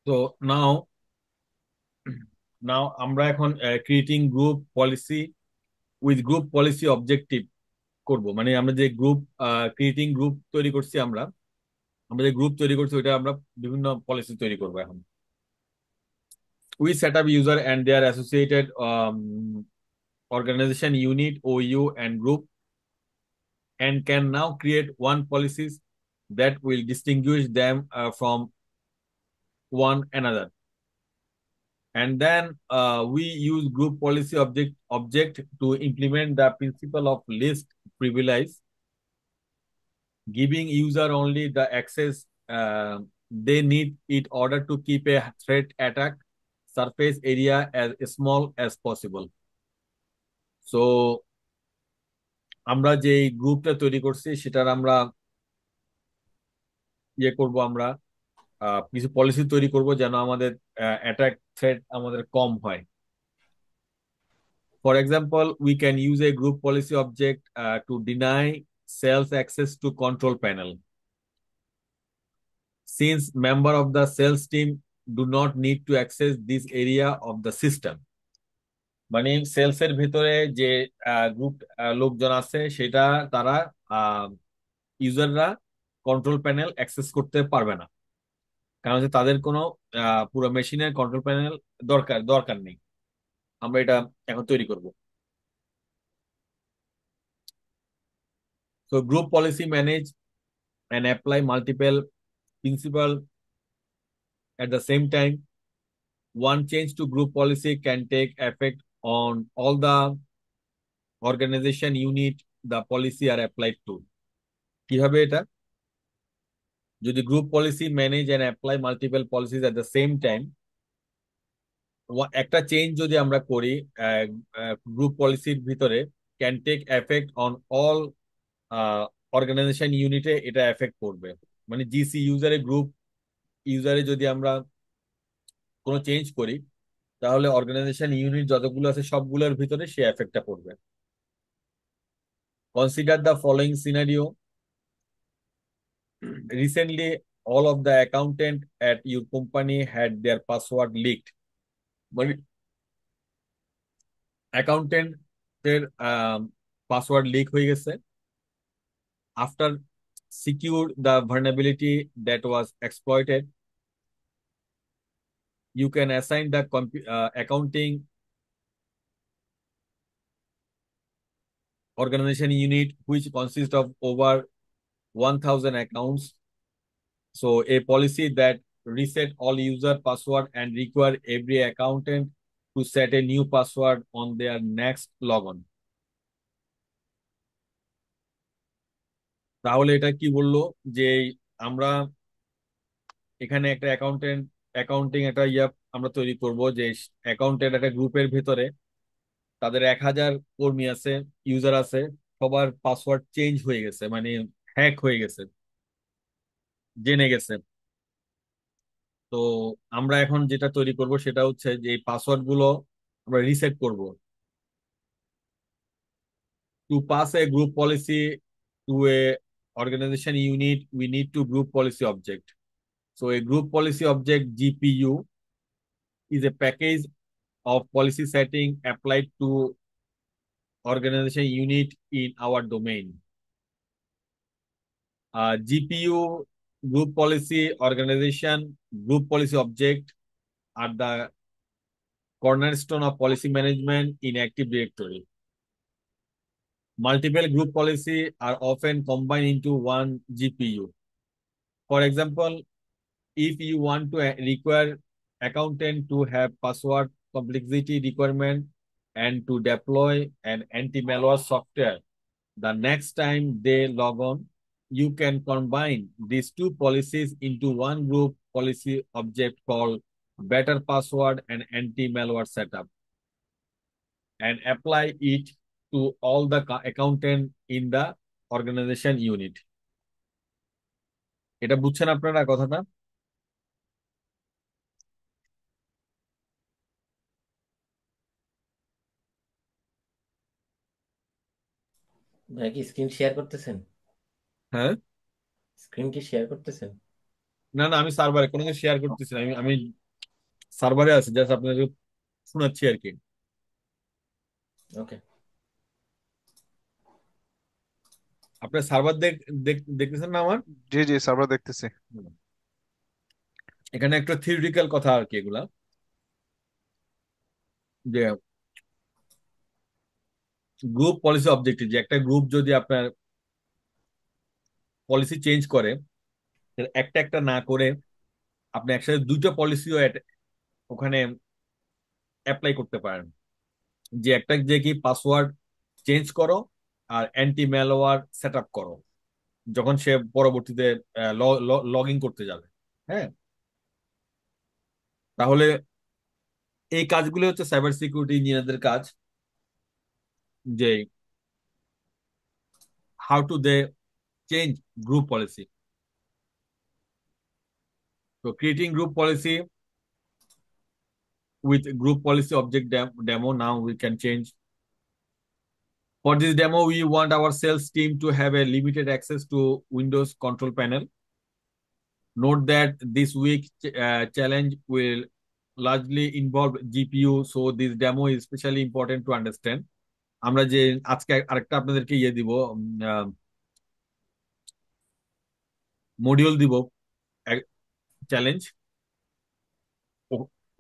তো নাও নাও আমরা এখন creating group policy with group policy objective করব। মানে আমরা যে গ্রুপ ক্রিয়েটিং গ্রুপ তৈরি করছি, আমরা আমরা যে গ্রুপ তৈরি করছি ওইটা আমরা বিভিন্ন পলিসি তৈরি করবো এখন। We set up user and their associated organization unit OU and group and can now create one policies that will distinguish them from one another. and then we use group policy object to implement the principle of least privilege, giving user only the access they need in order to keep a threat attack surface area as small as possible. So আমরা যে গ্রুপটা তৈরি করছি সেটার আমরা করব, আমরা কিছু পলিসি তৈরি করব যেন আমাদের অ্যাটাক থ্রেট আমাদের কম হয়। For example, we can use a group policy object to deny sales access to control panel. Since member of the sales team do not need to access this area of the system. মানে sales এর ভিতরে যে group লোকজন আছে সেটা তারা ইউজাররা control panel access করতে পারবে না, কারণ হচ্ছে তাদের কোনো পুরো মেশিনের কন্ট্রোল প্যানেল দরকার দরকার নেই। আমরা এটা এখন তৈরি করব। So group policy manage and apply multiple principle at the same time. One change to group policy can take effect on all the organization unit the policy are applied to. কিভাবে এটা? যদি group policy manage and apply multiple policies at the same time, একটা change যদি আমরা করি group পলিসির ভিতরে, can take effect on all organization ইউনিটে এটা এফেক্ট করবে। মানে জিসি ইউজারে গ্রুপ ইউজারে যদি আমরা কোনো চেঞ্জ করি তাহলে অর্গানাইজেশন ইউনিট যতগুলো আছে সবগুলোর ভিতরে সে এফেক্টটা পড়বে। Consider the following scenario. Recently, all of the accountant at your company had their password leaked. মানে অ্যাকাউন্টেন্টের পাসওয়ার্ড লিক হয়ে গেছে। After secure the vulnerability that was exploited, you can assign the accounting organization unit which consists of over 1000 accounts. So a policy that reset all user password and require every accountant to set a new password on their next login. তাহলে এটা কি বললো যে আমরা এখানে একটা accounting একটা আমরা তৈরি করব, যে অ্যাকাউন্টেন্ট একটা গ্রুপের ভিতরে তাদের 1000 কর্মী আছে, ইউজার আছে, সবার পাসওয়ার্ড চেঞ্জ হয়ে গেছে, মানে হ্যাক হয়ে গেছে, জেনে গেছে। তো আমরা এখন যেটা তৈরি করব সেটা হচ্ছে যে এই পাসওয়ার্ড গুলো আমরা রিসেট করব। To pass a group policy to a organization unit, we need to group policy object. So a group policy object GPU is a package of policy setting applied to organization unit in our domain. GPU, group policy, organization, group policy object are the cornerstone of policy management in Active Directory. Multiple group policy are often combined into one GPU. For example, if you want to require accountant to have password complexity requirement and to deploy an anti-malware software the next time they log on, you can combine these two policies into one group policy object called better password and anti-malware setup and apply it to all the accountant in the organization unit. এটা বুঝছেন আপনারা কথাটা? ভাই কি screen share করতেছেন? হ্যাঁ, screen কি share করতেছেন? না না, আমি সার্ভারে কোনো কিছু শেয়ার করতেছি না, আমি সার্ভারে আছি, জাস্ট আপনাদের শোনাচ্ছি আর কি। ওকে। আপনার সার্ভার দেখতেছেন না আমার? জি জি, সার্ভার দেখতেছি। হুম। এখানে একটা থিওরিটিক্যাল কথা আর কি, এগুলা যে গ্রুপ পলিসি অবজেক্টিভ, যে একটা গ্রুপ যদি আপনার পলিসি চেঞ্জ করে, তাহলে একটা একটা না করে আপনি একসাথে দুইটা পলিসিও ওখানে অ্যাপ্লাই করতে পারেন, যে একটা যে কি পাসওয়ার্ড চেঞ্জ করো আর অ্যান্টি ম্যালওয়্যার সেট আপ করো যখন সে পরবর্তীতে লগ ইন করতে যাবে। হ্যাঁ, তাহলে এই কাজগুলো হচ্ছে সাইবার সিকিউরিটি ইঞ্জিনিয়ারদের কাজ, যে how to they change group policy. তো creating group policy with group policy object demo. Now we can change. For this demo, we want our sales team to have a limited access to Windows control panel. Note that this week challenge will largely involve GPU, so this demo is especially important to understand. আমরা যে আজকে আরেকটা আপনাদেরকে দিব, module দিব challenge,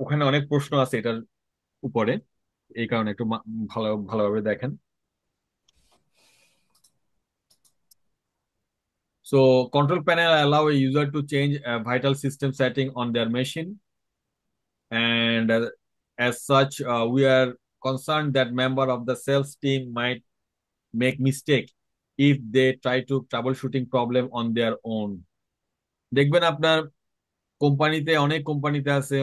ওখানে অনেক প্রশ্ন আছে এটার উপরে, এই কারণে একটু ভালোভাবে দেখেন। So control panel allow a user to change a vital system setting on their machine, and as such, we are concerned that member of the sales team might make mistake if they try to troubleshooting problem on their own. দেখবেন আপনার কোম্পানিতে, অনেক কোম্পানিতে আছে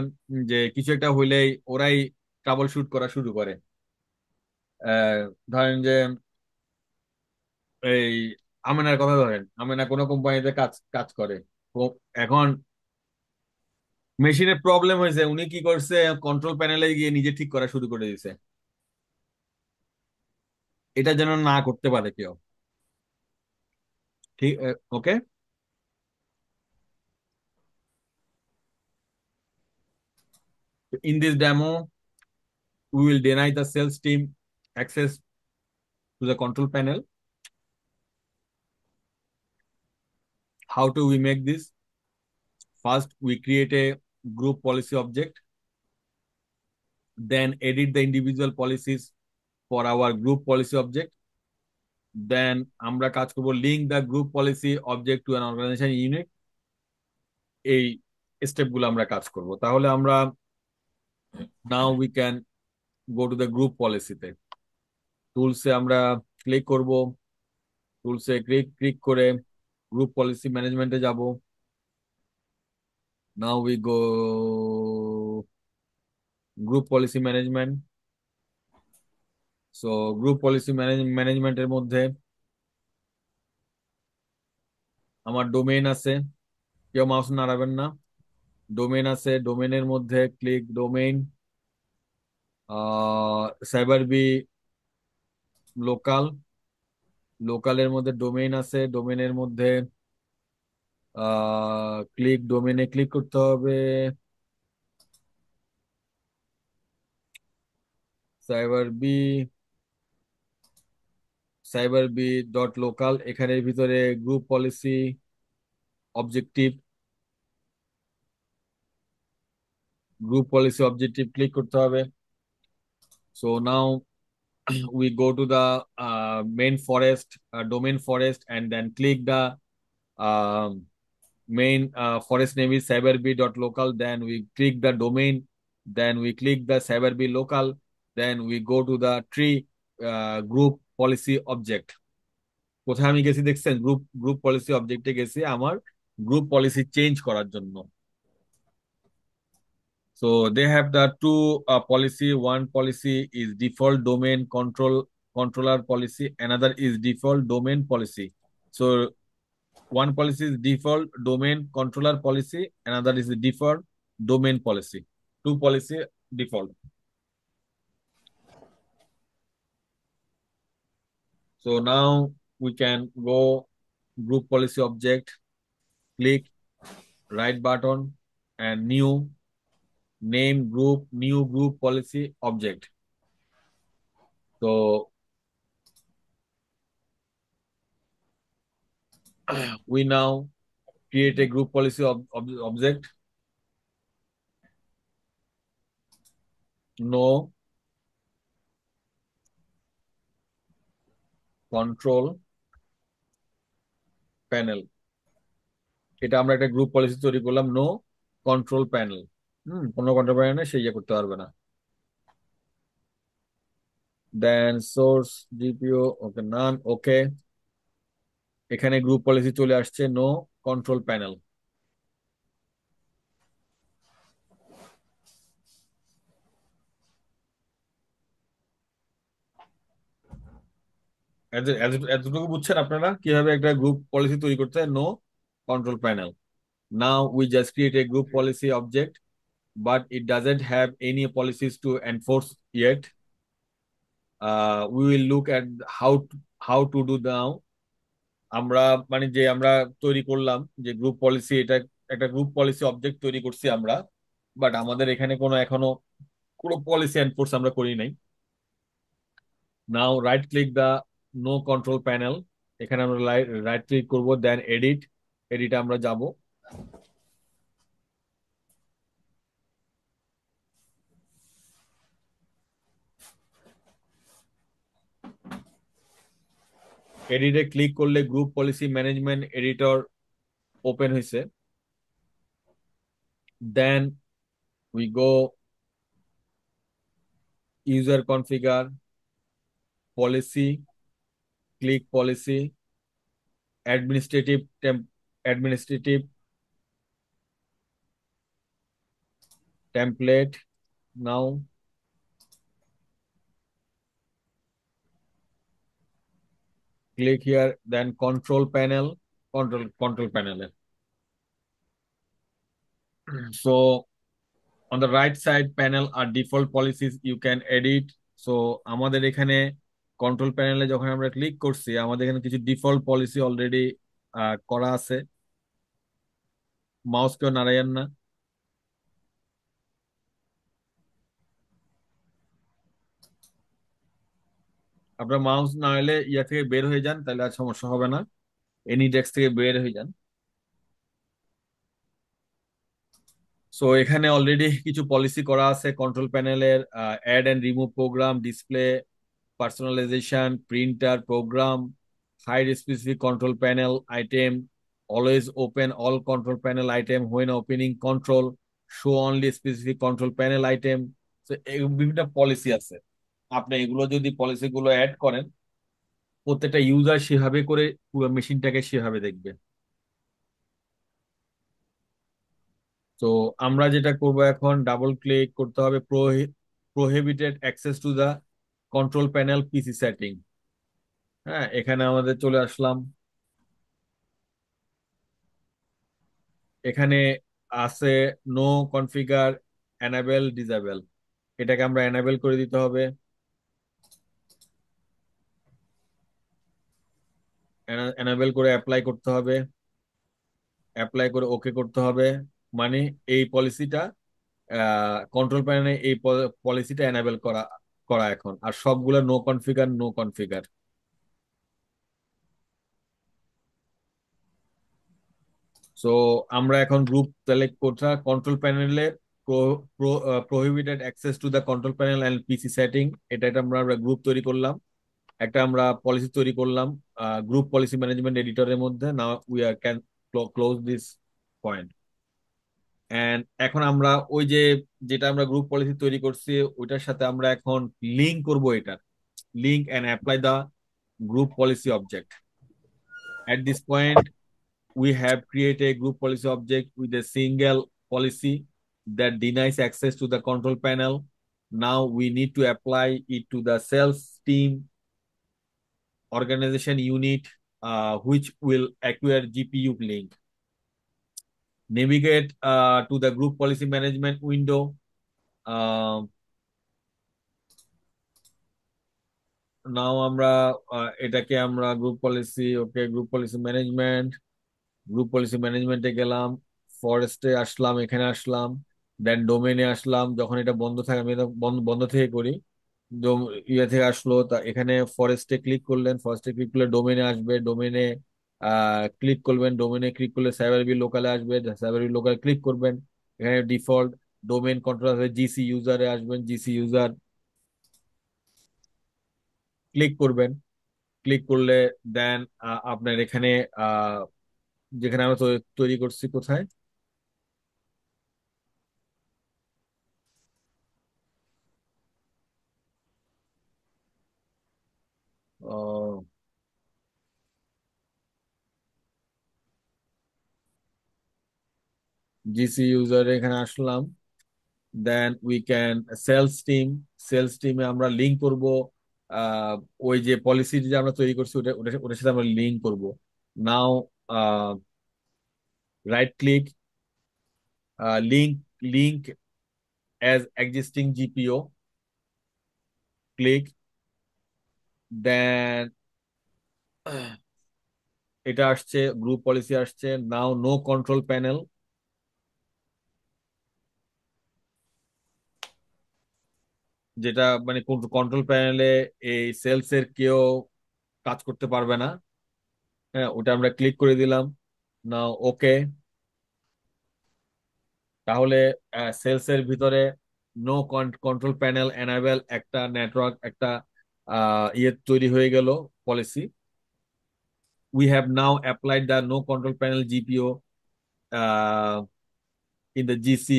যে কিছু একটা হইলেই ওরাই ট্রাবল শুট করা শুরু করে। ধরেন যে এই আমেনার কথা ধরেন, আমেনা কোনো কোম্পানিতে কাজ কাজ করে, তো এখন মেশিনের প্রবলেম হয়েছে, উনি কি করছে, কন্ট্রোল প্যানেলে গিয়ে নিজে ঠিক করা শুরু করে দিছে। এটা যেন না করতে পারে কেউ। ঠিক, ওকে। In this demo, we will deny the sales team access to the control panel. How do we make this? First, we create a group policy object, then edit the individual policies for our group policy object. Then আমরা কাজ করব link the group policy object to an organization unit. এই স্টেপগুলো আমরা কাজ করব। তাহলে আমরা now we can go to the group policy তে। টুলসে আমরা ক্লিক করব, টুলসে ক্লিক ক্লিক করে গ্রুপ পলিসি ম্যানেজমেন্টে যাব। Now we go group policy management. So group policy ম্যানেজমেন্টের মধ্যে আমার ডোমেইন আছে, কেউ মাউস নাড়াবেন না। ডোমেইন আছে, ডোমেইনের মধ্যে click domain, cyber B local, লোকালের মধ্যে ডোমেইন আছে, ডোমেইনের মধ্যে ক্লিক ডোমেইনে ক্লিক করতে হবে। Cyber B, cyber B dot local, এখানের ভিতরে group policy objective, group policy objective click করতে হবে। So now we go to the main forest, domain forest, and then click the um, main forest name is cyberb.local. Then we click the domain, then we click the cyberb local, then we go to the tree group policy object. কোথায় আমি গেছি দেখছেন, group group policy অবজেক্টে গেছি আমার group policy change করার জন্য। So they have the two policy. One policy is default domain controller policy. Another is default domain policy. So one policy is default domain controller policy. Another is the default domain policy. Two policy default. So now we can go group policy object, click right button and new, name group, new group policy object. So we now create a group policy object. No control panel, এটা আমরা একটা group policy তৈরি করলাম, no control panel. কোনো control panel সে ইয়ে করতে পারবে না। দেন সোর্স জিপিও ওকে নান ওকে। এখানে গ্রুপ পলিসি চলে আসছে, নো কন্ট্রোল প্যানেল। এতটুকু বুঝছেন আপনারা কিভাবে একটা গ্রুপ পলিসি তৈরি করতে হয়? No control panel. Now we just create a group policy object, but it doesn't have any policies to enforce yet. We will look at how to do now. আমরা মানে যে আমরা তৈরি করলাম যে গ্রুপ পলিসি, এটা একটা গ্রুপ পলিসি অবজেক্ট তৈরি করছি আমরা, বাট আমাদের এখানে কোনো এখনো কোনো পলিসি এনফোর্স আমরা করি নাই। নাও রাইট ক্লিক দা নো কন্ট্রোল প্যানেল, এখানে আমরা রাইট ক্লিক করব, দেন এডিট, এডিটে আমরা যাব। এডিটে ক্লিক করলে group policy management editor open হয়েছে। দেন we go user configure policy, click policy, administrative template. Now click here, then control panel, control panel. So on the right side panel are default policies you can edit. So আমাদের এখানে control প্যানেলে যখন আমরা click করছি, আমাদের এখানে কিছু default policy already করা আছে। মাউস কেউ নাড়াইয়েন না। আপনার মাউস না হলে ইয়া থেকে বের হয়ে যান, তাহলে আর সমস্যা হবে না। এনি ডেস্ক থেকে বের হয়ে যান। সো এখানে অলরেডি কিছু পলিসি করা আছে কন্ট্রোল প্যানেলের। Add and remove program, display, personalization, printer program, hide specific control panel item, always open all control panel item when opening control, show only specific control panel item. তো বিভিন্ন policy আছে। আপনি এগুলো যদি পলিসিগুলো add করেন, প্রত্যেকটা user সেভাবে করে পুরো মেশিনটাকে সেভাবে দেখবে। তো আমরা যেটা করব এখন, ডাবল ক্লিক করতে হবে prohibited access to the control panel PC setting. হ্যাঁ, এখানে আমাদের চলে আসলাম। এখানে আছে নো কনফিগার এনাবেল ডিসেবল, এটাকে আমরা এনাবেল করে দিতে হবে। এনাবেল করে অ্যাপ্লাই করতে হবে, অ্যাপ্লাই করে ওকে করতে হবে। মানে এই পলিসিটা কন্ট্রোল প্যানেলে এই পলিসিটা এনাবেল করা করা এখন, আর সবগুলো no configure no configure. So আমরা এখন গ্রুপ সিলেক্ট করতে, কন্ট্রোল প্যানেলের prohibited access to the control panel and PC setting, এটা আমরা গ্রুপ তৈরি করলাম, একটা আমরা পলিসি তৈরি করলাম গ্রুপ পলিসি ম্যানেজমেন্ট এডিটরের মধ্যে। Now we are can close this point. And এখন আমরা ওই যে যেটা আমরা গ্রুপ পলিসি তৈরি করছি ওইটার সাথে আমরা এখন লিঙ্ক করব, এটা link and apply the group policy object. At this point, we have created a group policy object with a single policy that denies access to the control panel. Now we need to apply it to the sales team, organization unit, which will acquire GPU link. Navigate to the group policy management window. Now আমরা এটাকে আমরা group policy, ওকে group policy management, group policy ম্যানেজমেন্টে গেলাম, ফরেস্টে আসলাম, এখানে আসলাম, দেন ডোমেনে আসলাম। যখন এটা বন্ধ থাকে, আমি এটা বন্ধ বন্ধ থেকে করি, ইয়ে থেকে আসলো, তা এখানে ফরেস্টে ক্লিক করলেন, ফরেস্টে ক্লিক করলে ডোমেনে আসবে, ডোমেনে ক্লিক করবেন, ডোমেনে ক্লিক করলে সাইবার বি লোকালে আসবে, সাইবার বি লোকালে ক্লিক করবেন। এখানে ডিফল্ট ডোমেন কন্ট্রোল আছে, জিসি ইউজারে আসবেন, জিসি ইউজার ক্লিক করবেন। ক্লিক করলে দেন আপনার এখানে আহ, যেখানে আমরা তৈরি করছি, কোথায় জিসি ইউজার এখানে আসলাম, দেন উই ক্যান সেলস টিমে আমরা লিঙ্ক করব আহ, ওই যে পলিসি যে আমরা তৈরি করছি ওটার সাথে আমরা লিঙ্ক করব। Now right click, link link as existing GPO, click, then এটা আসছে, গ্রুপ পলিসি আসছে। নাও নো কন্ট্রোল প্যানেল, যেটা মানে কন্ট্রোল প্যানেলে এই সেলস এর কেউ কাজ করতে পারবে না। হ্যাঁ, ওটা আমরা ক্লিক করে দিলাম। নাও ওকে। তাহলে সেলস এর ভিতরে নো কন্ট্রোল প্যানেল এনাবেল একটা নেটওয়ার্ক, একটা ইয়ে তৈরি হয়ে গেল, policy. We have now applied the no control panel GPO in the GC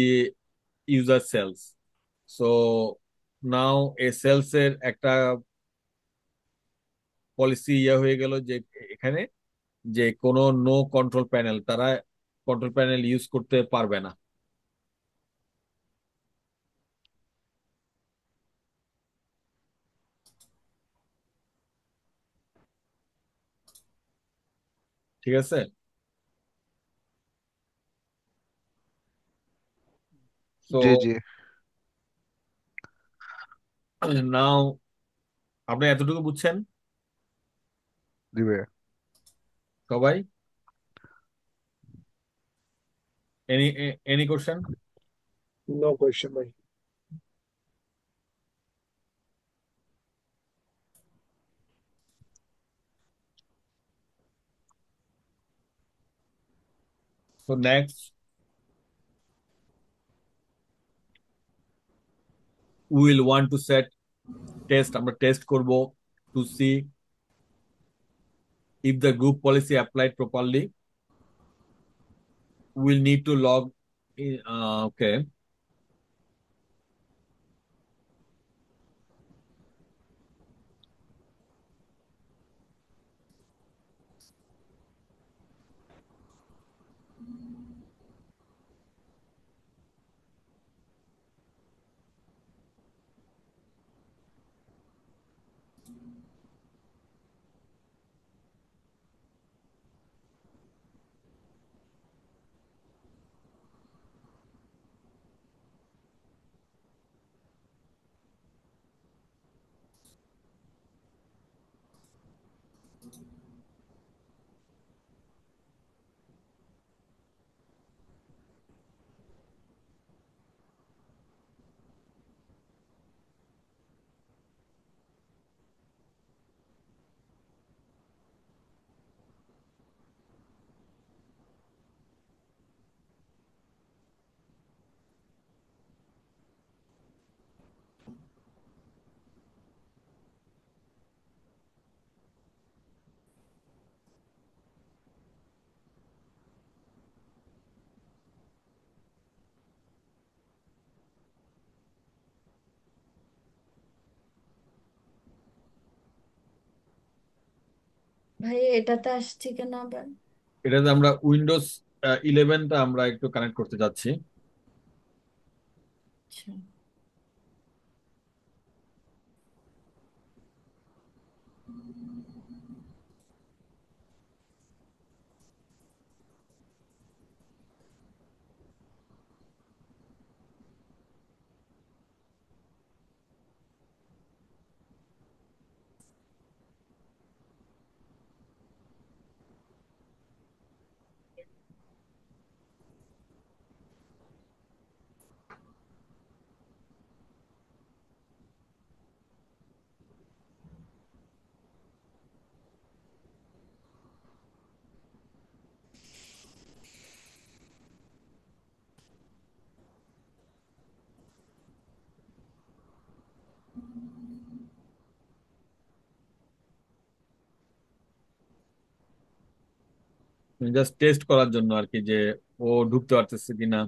user sales. So now এ সেলস এর একটা পলিসি ইয়ে হয়ে গেল যে এখানে যে কোনো নো কন্ট্রোল প্যানেল, তারা কন্ট্রোল প্যানেল ইউজ করতে পারবে না। ঠিক আছে। সো জি জি। নাও আপনি এতটুকু বুঝছেন দিবে। সবাই? Any any question? No question, bhai. So next, we will want to set test. আমরা টেস্ট করব to see if the group policy applied properly. We'll need to log in. Okay. ভাই এটাতে আসছে কেন আবার? এটাতে আমরা উইন্ডোজ 11টা আমরা একটু কানেক্ট করতে যাচ্ছি। আচ্ছা। জাস্ট টেস্ট করার জন্য আর কি, যে ও ঢুকতে পারতেছে কিনা।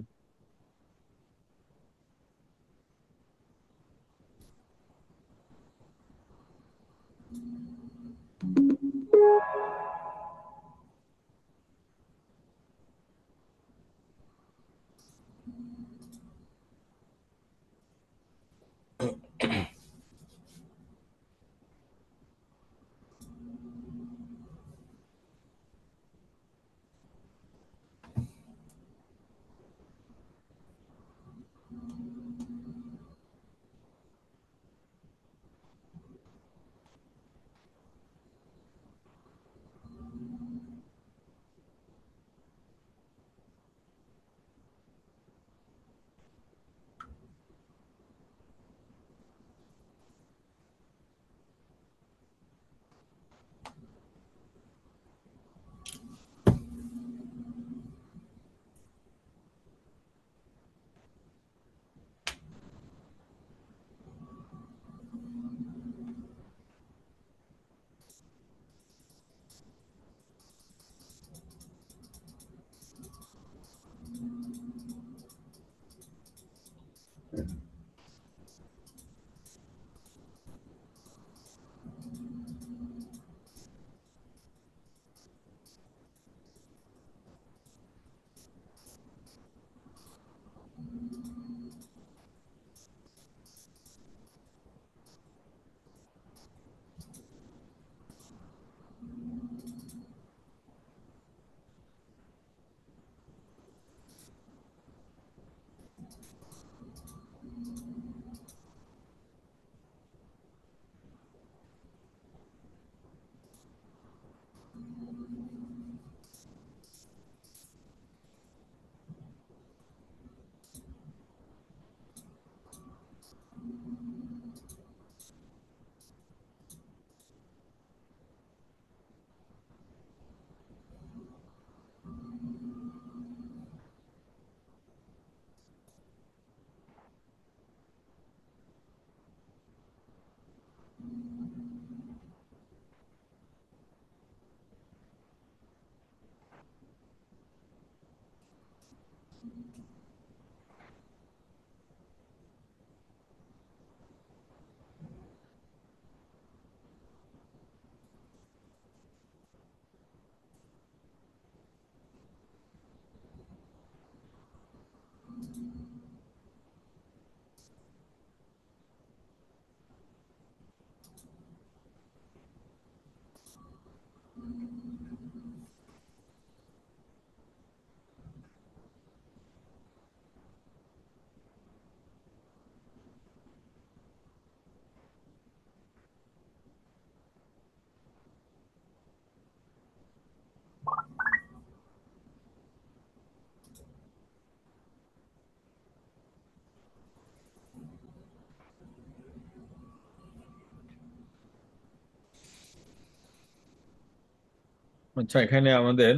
আচ্ছা, এখানে আমাদের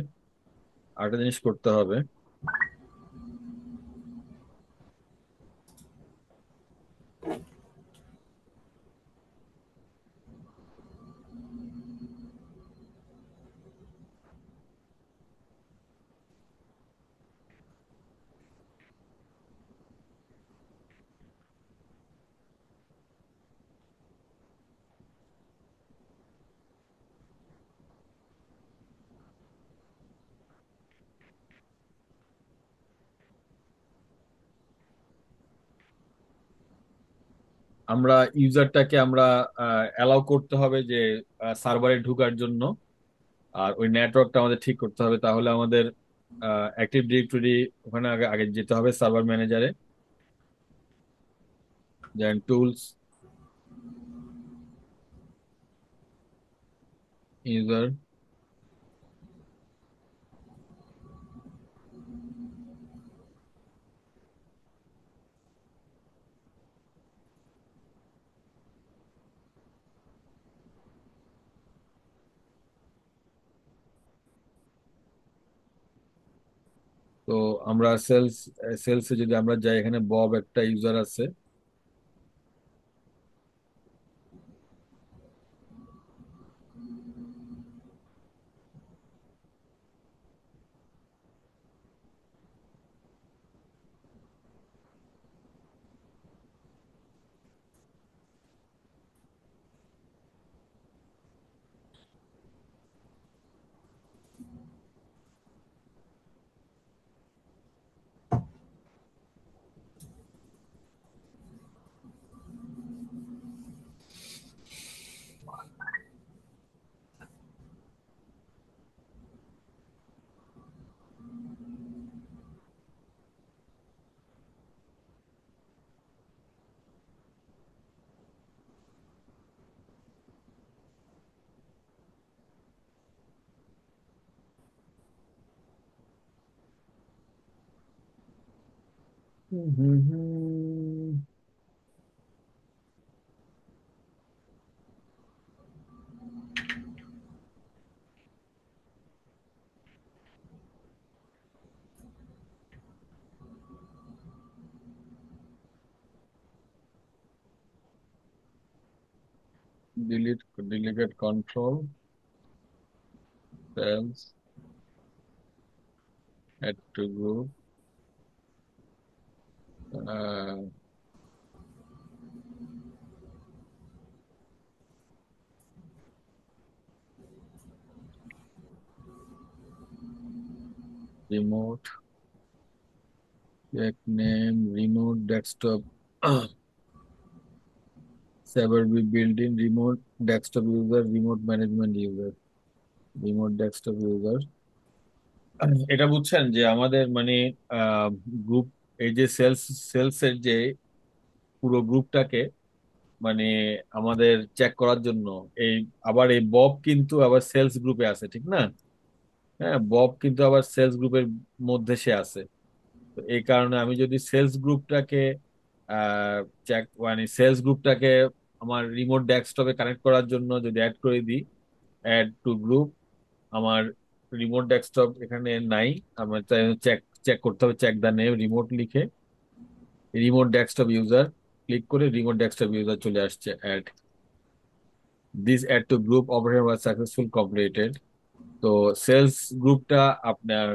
আরেকটা জিনিস করতে হবে। আমরা ইউজারটাকে আমরা অ্যালাউ করতে হবে যে সার্ভারে ঢোকার জন্য, আর ওই নেটওয়ার্কটা আমাদের ঠিক করতে হবে। তাহলে আমাদের অ্যাক্টিভ ডিরেক্টরি ওখানে আগে আগে যেতে হবে, সার্ভার ম্যানেজারে, দেন টুলস, ইউজার। তো আমরা সেলসে যদি আমরা যাই, এখানে বব একটা ইউজার আছে। Hmm hmm hmm. Delete control sales, add to group, remote, check name, remote desktop, server we built in, remote desktop user, remote management user, remote desktop user। এটা বুঝছেন যে আমাদের মানে গ্রুপ, এই যে সেলসের যে পুরো গ্রুপটাকে মানে আমাদের চেক করার জন্য, এই আবার এই বব কিন্তু আবার সেলস গ্রুপে আছে, ঠিক না? হ্যাঁ, বব কিন্তু আবার সেলস গ্রুপের মধ্যে সে আছে। তো এই কারণে আমি যদি সেলস গ্রুপটাকে চেক মানে সেলস গ্রুপটাকে আমার রিমোট ডেস্কটপে কানেক্ট করার জন্য যদি অ্যাড করে দিই, অ্যাড টু গ্রুপ, আমার রিমোট ডেস্কটপ এখানে নাই। আমার চেক চেক করতে হবে, চেক দা নেম রিমোট লিখে রিমোট ডেস্কটপ ইউজার ক্লিক করে রিমোট ডেস্কটপ ইউজার চলে আসছে। Add this add to group operation was successful completed. তো সেলস গ্রুপটা আপনার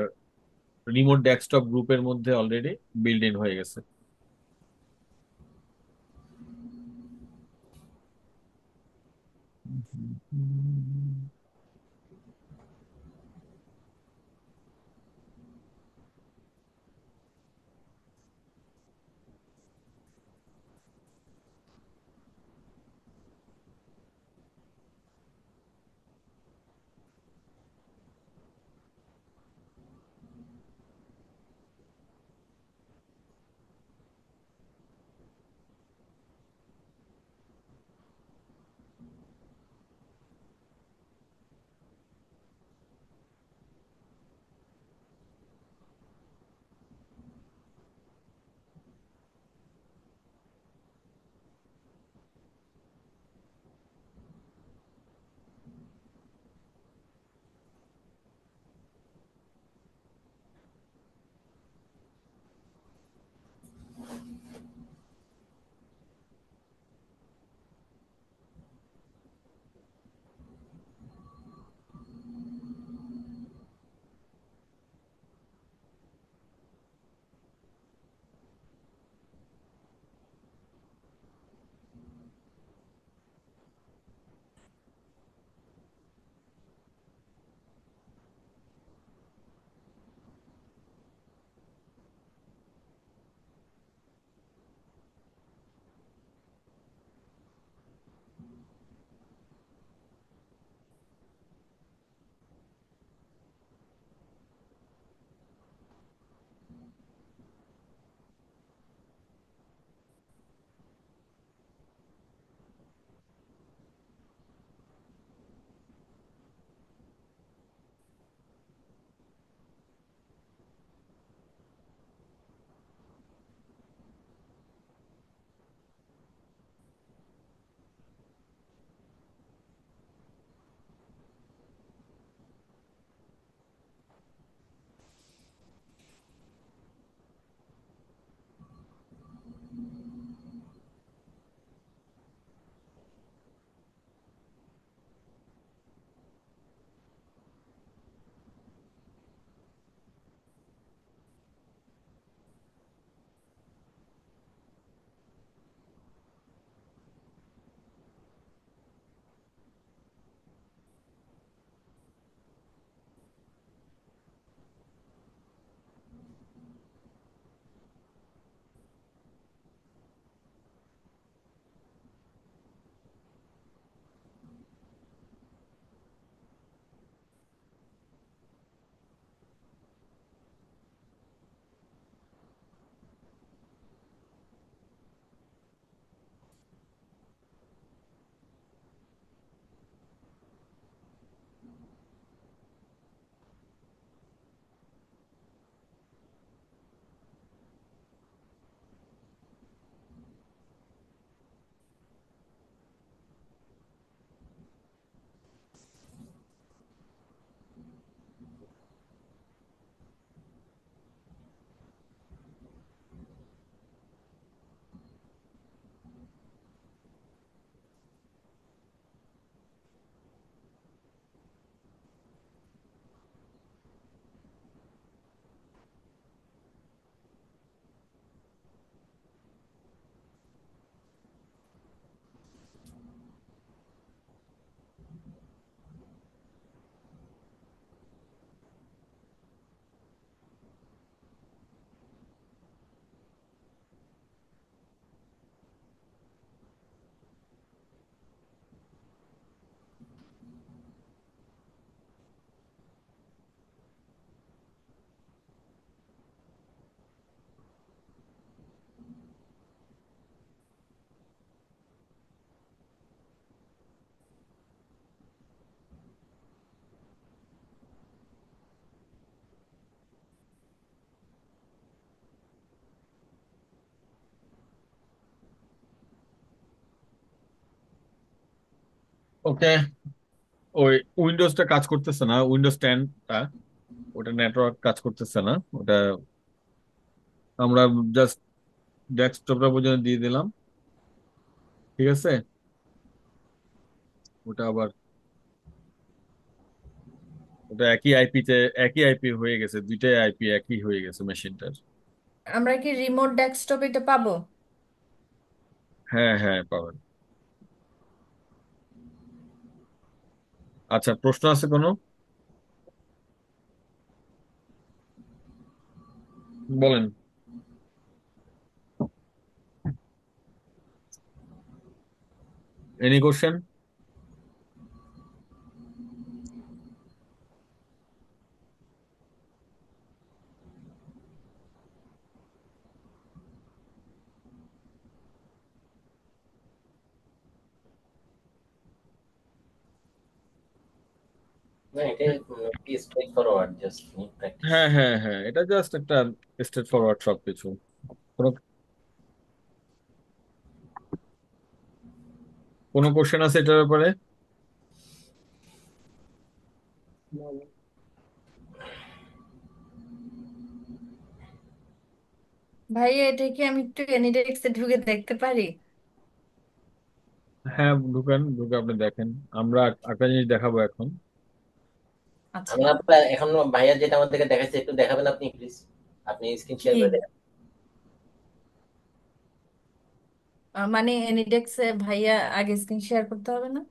রিমোট ডেস্কটপ গ্রুপের মধ্যে অলরেডি বিল্ড ইন হয়ে গেছে। ওকে, ওই উইন্ডোজটা কাজ করতেছে না, উইন্ডোজ 10টা, ওটা নেটওয়ার্ক কাজ করতেছে না। ওটা আমরা জাস্ট ডেস্কটপটা পর্যন্ত দিয়ে দিলাম, ঠিক আছে। ওটা আবার ওটা একই আইপি হয়ে গেছে, দুইটাই আইপি একই হয়ে গেছে মেশিনটার। আমরা কি রিমোট ডেস্কটপ এটা পাবো? হ্যাঁ হ্যাঁ, পাবেন। আচ্ছা, প্রশ্ন আছে কোনো? বলেন। Any question? না, এটা কি স্ট্রেট ফরওয়ার্ড, জাস্ট প্র্যাকটিস। হ্যাঁ হ্যাঁ হ্যাঁ, এটা জাস্ট একটা স্ট্রেট ফরওয়ার্ড সবকিছু। কোনো কোনো কোশ্চেন আছে এটার ব্যাপারে? ভাই এটা কি আমি একটু এনিডেক্সে ঢুকে দেখতে পারি? হ্যাঁ, ঢুকেন, ঢুকে আপনি দেখেন। আমরা একটা জিনিস দেখাবো এখন। আচ্ছা। আমরা আপনার এখন ভাইয়া যেটা আমাদেরকে দেখাচ্ছে একটু দেখাবেন আপনি প্লিজ, আপনি স্ক্রিন শেয়ার কি করে দেখান। মানে এনিডেক্সে ভাইয়া আগে স্ক্রিন শেয়ার করতে হবে না?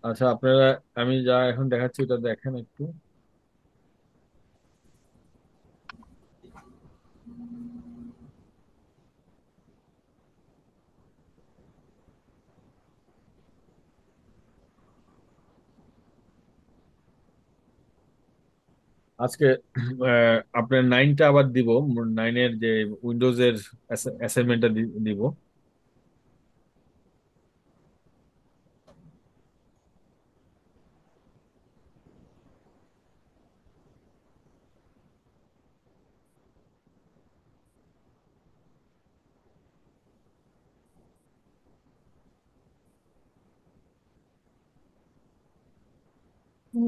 আচ্ছা, আপনারা, আমি যা এখন দেখাচ্ছি ওটা দেখেন একটু। আজকে আপনার 9টা আবার দিব। 9-এর যে উইন্ডোজের অ্যাসাইনমেন্টটা দিব।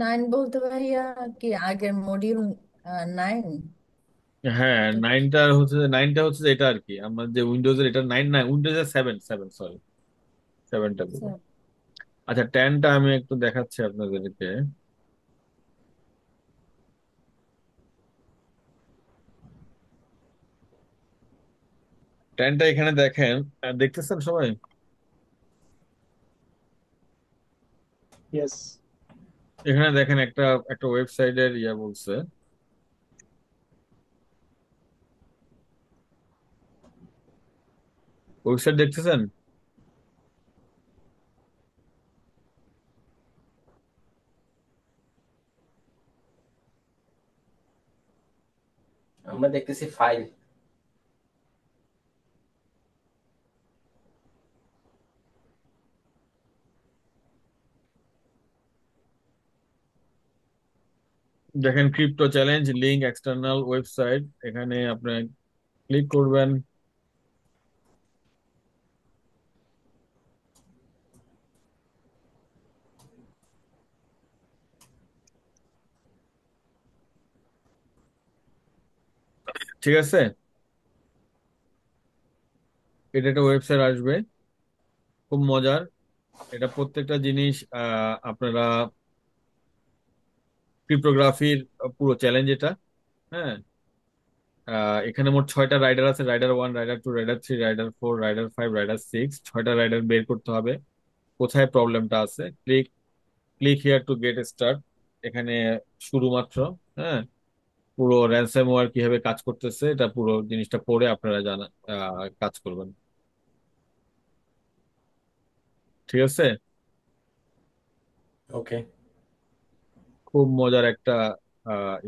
9 বলতে ভাইয়া কি আগের মডিউল 9? হ্যাঁ, 9টা হচ্ছে যে এটা আর কি, আমার যে উইন্ডোজের এটা 9 না, উইন্ডোজের 7, সরি, 7টা দিব। আচ্ছা, 10টা আমি একটু দেখাচ্ছি আপনাদেরকে। 10টা এখানে দেখেন, দেখতেছেন সবাই? Yes. এখানে দেখেন একটা একটা ওয়েবসাইটের বলছে। ওয়েবসাইট দেখতেছেন? আমরা দেখতেছি ফাইল। দেখেন, crypto challenge link external website, এখানে আপনি ক্লিক করবেন। ঠিক আছে, এটা একটা ওয়েবসাইট আসবে, খুব মজার। এটা প্রত্যেকটা জিনিস আপনারা ক্রিপ্টোগ্রাফির পুরো চ্যালেঞ্জ এটা। হ্যাঁ, এখানে মোট 6টা রাইডার আছে: rider 1, rider 2, rider 3, rider 4, rider 5, rider 6। 6টা রাইডার বের করতে হবে কোথায় প্রবলেমটা আছে। Click click here to get start, এখানে শুরু মাত্র। হ্যাঁ, পুরো র্যানসামওয়্যার কিভাবে কাজ করতেছে এটা পুরো জিনিসটা পড়ে আপনারা জানা কাজ করবেন, ঠিক আছে। ওকে। খুব মজার একটা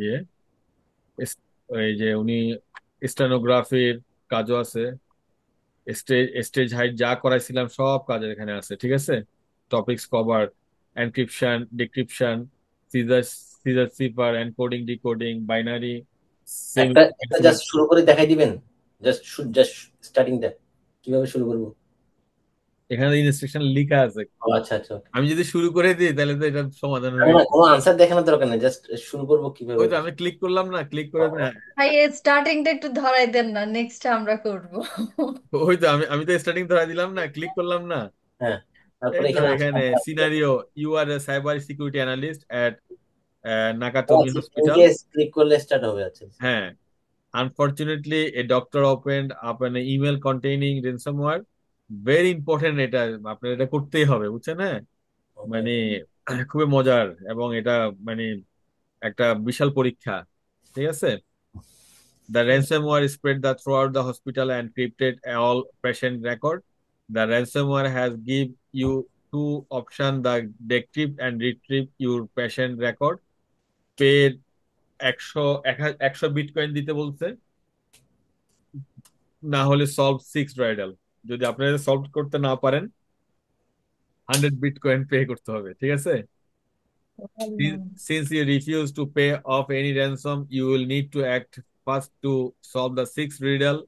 ইয়ে। এই যে উনি স্টেনোগ্রাফির কাজও আছে, স্টেজ স্টেজ হাইট যা করাইছিলাম সব কাজের এখানে আছে, ঠিক আছে। Topics cover: encryption, decryption, Caesar Caesar cipher, encoding, decoding, binary, semi একটা একটা জাস্ট শুরু করে দেখাই দিবেন, জাস্ট জাস্ট স্টার্টিং দ্যাট, কিভাবে শুরু করবো? এখানে ইনস্ট্রাকশন লেখা আছে। ও আচ্ছা আচ্ছা, okay. আমি যদি শুরু করে দিই তাহলে তো এটা সমাধান না হয়ে না, গেল। কোনো আনসার দেখানোর দরকার নেই, জাস্ট শুরু করবো কিভাবে। ওই তো আমি ক্লিক করলাম না, ক্লিক করে ভাই স্টার্টিংটা একটু ধরাই দেন না, নেক্সট আমরা করব। ওই তো আমি তো স্টার্টিং ধরা দিলাম না, ক্লিক করলাম না। হ্যাঁ, এই তারপরে তো এখানে এখানে আসলাম। Scenario, you are a cyber security analyst at ও নাকাতোমি আচ্ছা, হসপিটাল। ইংরেজ ক্লিক করলে স্টার্ট হবে, আচ্ছা আচ্ছা। হ্যাঁ, unfortunately a doctor opened up an email containing ransomware. Very important, এটা আপনার এটা করতেই হবে, বুঝছেন? হ্যাঁ, ওকে। মানে খুবই মজার, এবং এটা মানে একটা বিশাল পরীক্ষা। ঠিক আছে। The ransomware spread throughout the hospital and encrypted all patient record. The ransomware has give you two options: the decrypt and retrieve your patient record. Pay 100 bitcoin দিতে বলছে, না হলে সলভ 6 রাইডাল। যদি আপনারা সলভ করতে না পারেন 100 বিটকয়েন পে করতে হবে, ঠিক আছে? Since you refuse to pay off any ransom, you will need to act fast to solve the 6 riddle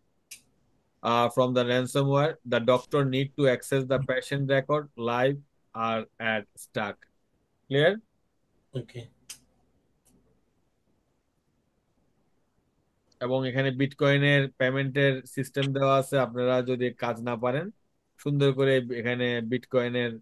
from the ransomware. The doctor need to access the patient record live or at start. Clear? ওকে। এবং এখানে বিটকয়েনের পেমেন্টের system দেওয়া আছে, আপনারা যদি কাজ না পারেন সুন্দর করে এখানে বিটকয়েনের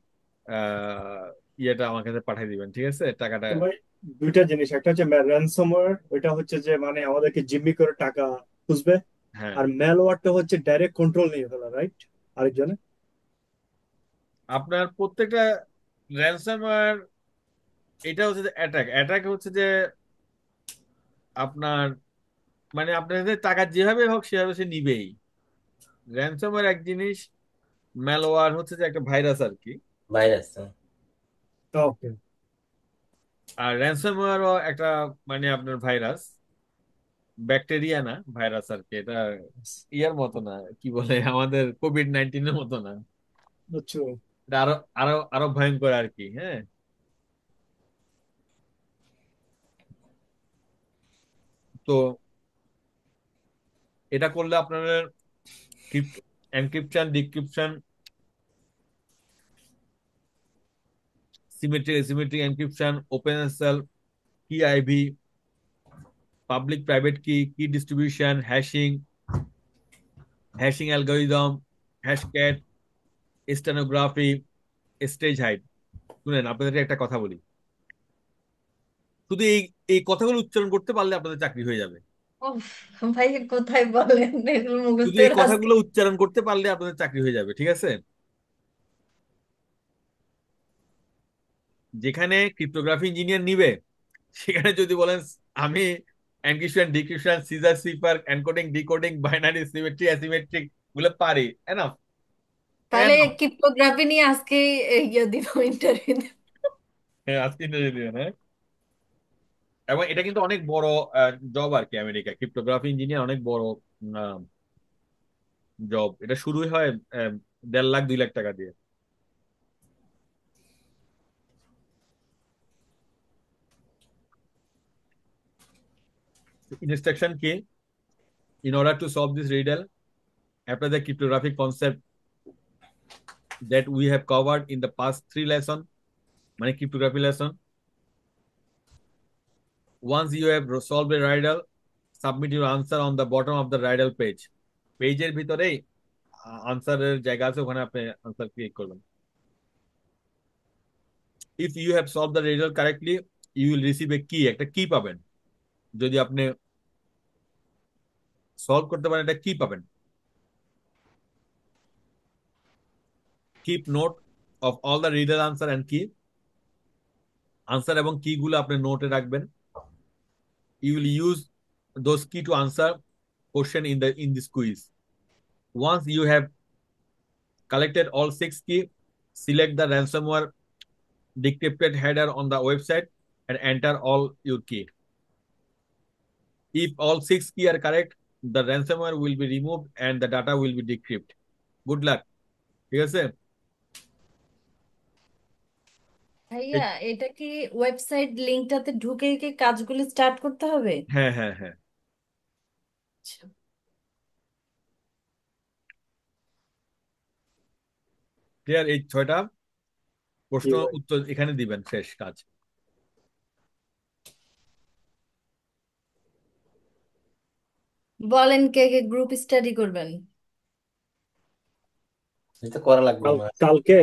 আহ ইয়েটা আমার কাছে পাঠিয়ে দিবেন, ঠিক আছে, টাকাটা। তো ভাই দুইটা জিনিস, একটা হচ্ছে র্যানসমওয়্যার, ওইটা হচ্ছে যে মানে আমাদেরকে জিম্মি করে টাকা খুঁজবে, হ্যাঁ, আর ম্যালওয়্যারটা হচ্ছে ডাইরেক্ট কন্ট্রোল নিয়ে ফেলা, রাইট, আরেকজনে। আপনার প্রত্যেকটা র্যানসামওয়্যার, এটা হচ্ছে যে অ্যাটাক, অ্যাটাক হচ্ছে যে আপনার মানে আপনাদের টাকা যেভাবে হোক সেভাবে সে নিবেই। র্যানসমওয়্যার এক জিনিস, ম্যালওয়্যার হচ্ছে যে একটা ভাইরাস আর কি। ভাইরাস। ওকে। আর র্যানসমওয়্যারও একটা মানে আপনার ভাইরাস, ব্যাকটেরিয়া না, ভাইরাস আর কি। এটা ইয়ার মতো না, কি বলে, আমাদের কোভিড-19 এর মতো না। বুঝছো। এটা আরো আরো আরো ভয়ঙ্কর আর কি। হ্যাঁ, তো এটা করলে আপনার encryption, decryption, symmetric encryption, open SSL, key IV, public private key, key distribution, hashing algorithm, hashcat, stenography, steghide. শুনেন, আপনাদের একটা কথা বলি, শুধু এই এই কথাগুলো উচ্চারণ করতে পারলে আপনাদের চাকরি হয়ে যাবে। উফ, ভাই কোথায় বলেন, এগুলো শুধু মুখস্থের এই আজকে। কথাগুলো উচ্চারণ করতে পারলে আপনাদের চাকরি হয়ে যাবে, ঠিক আছে? যেখানে ক্রিপ্টোগ্রাফি ইঞ্জিনিয়ার নিবে, সেখানে যদি বলেন আমি encryption, decryption, Caesar cipher, encoding, decoding, binary, symmetry, asymmetric গুলো পারি, এনাফ। তাহলে ক্রিপ্টোগ্রাফি নিয়ে আজকে ইয়ে দিব, ইন্টারভিউ। হ্যাঁ, আজকে ইন্টারভিউ দিবেন, হ্যাঁ। এবং এটা কিন্তু অনেক বড় জব আর কি, আমেরিকা ক্রিপ্টোগ্রাফি ইঞ্জিনিয়ার অনেক বড় জব। এটা শুরুই হয় 1.5 লাখ 2 লাখ টাকা দিয়ে। ইনস্ট্রাকশন কি? In order to solve this riddle, apply the cryptographic concept that we have covered in the past 3 lessons, মানে cryptography lesson. Once you have solved a riddle, submit your answer on the bottom of the riddle page. পেজের ভিতরেই আনসারের জায়গা আছে, ওখানে আপনি answer click করবেন। If you have solved the riddle correctly, you will receive a key, একটা কি পাবেন। যদি আপনি সলভ করতে পারেন, একটা কি পাবেন। Keep note of all the riddle answer and key. Answer এবং কি গুলো আপনি নোটে রাখবেন। You will use those key to answer question in this quiz. Once you have collected all 6 key, select the ransomware decrypted header on the website and enter all your key. If all 6 key are correct, the ransomware will be removed and the data will be decrypted. Good luck. ঠিক আছে? ভাইয়া, এটা কি website লিংকটাতে ঢুকে কি কাজগুলো start করতে হবে? হ্যাঁ, হ্যাঁ, হ্যাঁ। ক্লিয়ার? এই 6টা জি প্রশ্ন ভাই। উত্তর এখানে দিবেন, শেষ কাজ। বলেন কে কে গ্রুপ স্টাডি করবেন? এটা করা লাগবে আমার। কালকে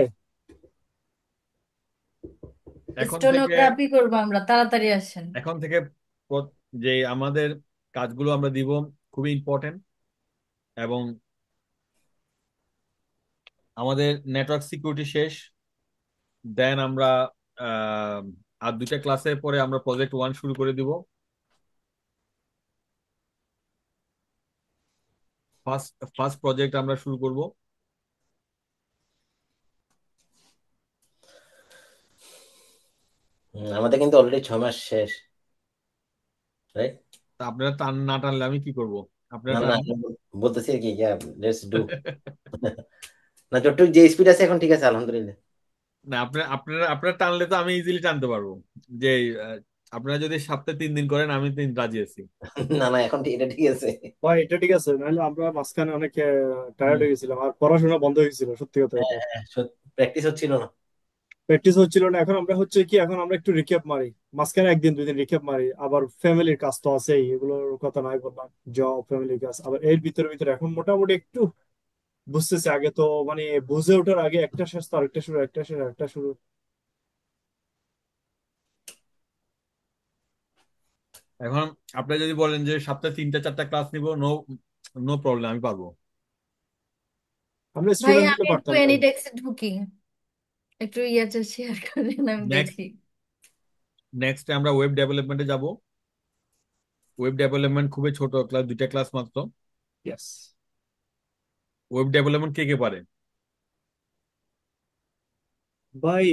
এখন থেকে স্টেনোগ্রাফি করবো আমরা, তাড়াতাড়ি আসেন। এখন থেকে যে আমাদের কাজগুলো আমরা দিব খুবই ইম্পর্টেন্ট, এবং আমাদের নেটওয়ার্ক সিকিউরিটি শেষ। দেন আমরা আহ, আর 2টা ক্লাসের পরে আমরা প্রজেক্ট 1 শুরু করে দিব। ফার্স্ট ফার্স্ট প্রজেক্ট আমরা শুরু করব। আমাদের কিন্তু অলরেডি 6 মাস শেষ, রাইট? তা আপনারা টান না টানলে আমি কি করব? আপনারা না না, টান। আমি বলতেছি আর কি, লেটস ডু। না, যতটুকু যে স্পিড আছে এখন ঠিক আছে, আলহামদুলিল্লাহ। না, আপনারা আপনারা আপনারা টানলে তো আমি ইজিলি টানতে পারবো। যে আহ, আপনারা যদি সপ্তাহে 3 দিন করেন, আমি 3 রাজি আছি। না না, এখন এটা ঠিক আছে। ভাই এটা ঠিক আছে, নাহলে আমরা মাঝখানে অনেক টায়ার্ড হুম। হয়ে গেছিলাম আর পড়াশোনা বন্ধ হয়ে গেছিল, সত্যি কথা এটা। প্র্যাকটিস হচ্ছিল না। প্র্যাকটিস হচ্ছিল না, এখন আমরা হচ্ছে কি, এখন আমরা একটু রিক্যাপ মারি, মাঝখানে একদিন দুই দিন রিক্যাপ মারি, আবার ফ্যামিলির কাজ তো আছেই, এগুলোর কথা নাই বললাম, জব ফ্যামিলির কাজ, আবার এর ভিতরে ভিতরে এখন মোটামুটি একটু বুঝতেছে। আগে তো মানে বুঝে ওঠার আগে একটা শেষ তো আরেকটা শুরু, একটা শেষ আরেকটা শুরু। এখন আপনারা যদি বলেন যে সপ্তাহে 3টা 4টা ক্লাস নিব, নো নো প্রবলেম, আমি পারবো। আমরা ভাই স্টুডেন্ট হলে আমি একটু পারতাম ভাই। এনিডেক্সে ঢুকি, একটু ইয়েটা শেয়ার করেন, আমি নেক্সট দেখি। নেক্সট আমরা ওয়েব ডেভেলপমেন্টে যাব। ওয়েব ডেভেলপমেন্ট খুবই ছোট ক্লাস, 2টা ক্লাস মাত্র। ইয়েস ওয়েব ডেভেলপমেন্ট কে কে পারে? ভাই।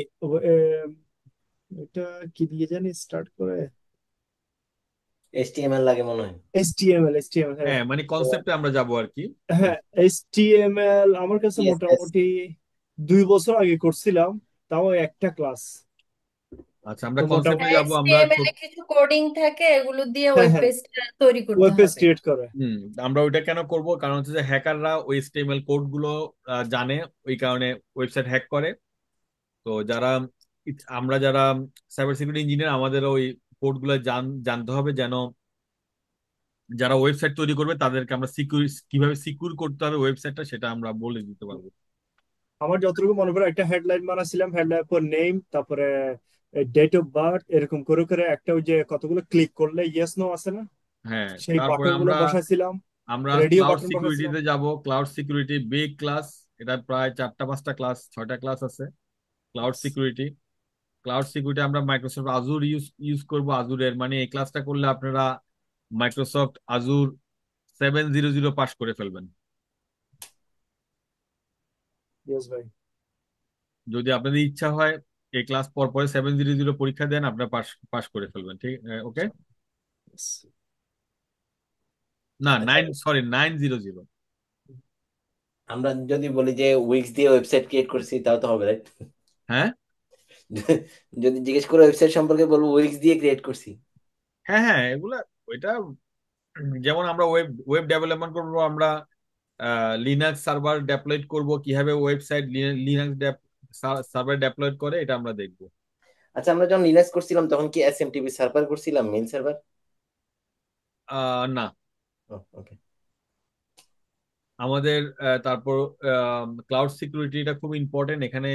এটা কি দিয়ে জানি স্টার্ট করে, HTML লাগে মনে হয়। এইচটিএমএল, হ্যাঁ। হ্যাঁ, মানে কনসেপ্টে আমরা যাব আর কি। হ্যাঁ, এইচটিএমএল আমার কাছে CSS। মোটামুটি 2 বছর আগে করছিলাম, তাও একটা ক্লাস। আচ্ছা, তো আমরা কনসেপ্টে মোটামুটি যাব আমরা এইচটিএমএল এ কিছু কোডিং থাকে, এগুলো দিয়ে হ্যাঁ ওয়েব হ্যাঁ, পেজ তৈরি করতে ওয়েব পেজ হবে। ক্রিয়েট করে। হুম, আমরা ওইটা কেন করব? কারণ হচ্ছে যে হ্যাকাররা ওই HTML কোড গুলো জানে, ওই কারণে ওয়েবসাইট হ্যাক করে। তো আমরা যারা সাইবার সিকিউরিটি ইঞ্জিনিয়ার, আমাদের ওই কোড গুলো জানতে হবে, যেন যারা ওয়েবসাইট তৈরি করবে তাদেরকে আমরা কিভাবে সিকিউর করতে হবে ওয়েবসাইটটা, সেটা আমরা বলে দিতে পারবো। আমার যতটুকু মনে পড়ে একটা হেডলাইন বানাছিলাম, হেডলাইন পর নেম, তারপরে ডেট অফ বার্থ, এরকম করে করে একটা ওই যে কতগুলো ক্লিক করলে ইয়েস নো আছে না, হ্যাঁ, সেই তারপরে বাটন গুলো আমরা বসাইছিলাম, আমরা রেডিও ক্লাউড বাটন বসাইছিলাম। সিকিউরিটিতে যাব। ক্লাউড সিকিউরিটি বিগ ক্লাস, এটা প্রায় 4টা 5টা ক্লাস 6টা ক্লাস আছে। Cloud Yes. Security cloud security আমরা মাইক্রোসফট আজুর ইউজ ইউজ করবো। আজুরের মানে এই ক্লাসটা করলে আপনারা মাইক্রোসফট আজুর 700 পাস করে ফেলবেন। Yes ভাই। যদি আপনাদের ইচ্ছা হয় এই ক্লাস পর পরে 700 পরীক্ষা দেন, আপনার পাস পাস করে ফেলবেন, ঠিক? ওকে। Yes. না, আচ্ছা, 900। আমরা যদি বলি যে উইক্স দিয়ে ওয়েবসাইট ক্রিয়েট করছি, তাও তো হবে, রাইট? হ্যাঁ যদি জিজ্ঞেস করে ওয়েবসাইট সম্পর্কে বলবো উইক্স দিয়ে ক্রিয়েট করছি। হ্যাঁ হ্যাঁ, এগুলা ওইটা যেমন আমরা ওয়েব ওয়েব ডেভেলপমেন্ট করবো, আমরা লিনাক্স সার্ভার ডেপ্লয়েড করব, কিভাবে ওয়েবসাইট লিনাক্স সার্ভার ডেপ্লয়েড করে, এটা আমরা দেখবো। আচ্ছা, আমরা যখন লিনাক্স করছিলাম তখন কি SMTP সার্ভার করছিলাম, মেইল সার্ভার? না, ওকে। আমাদের তারপর ক্লাউড সিকিউরিটিটা খুব ইম্পর্টেন্ট এখানে।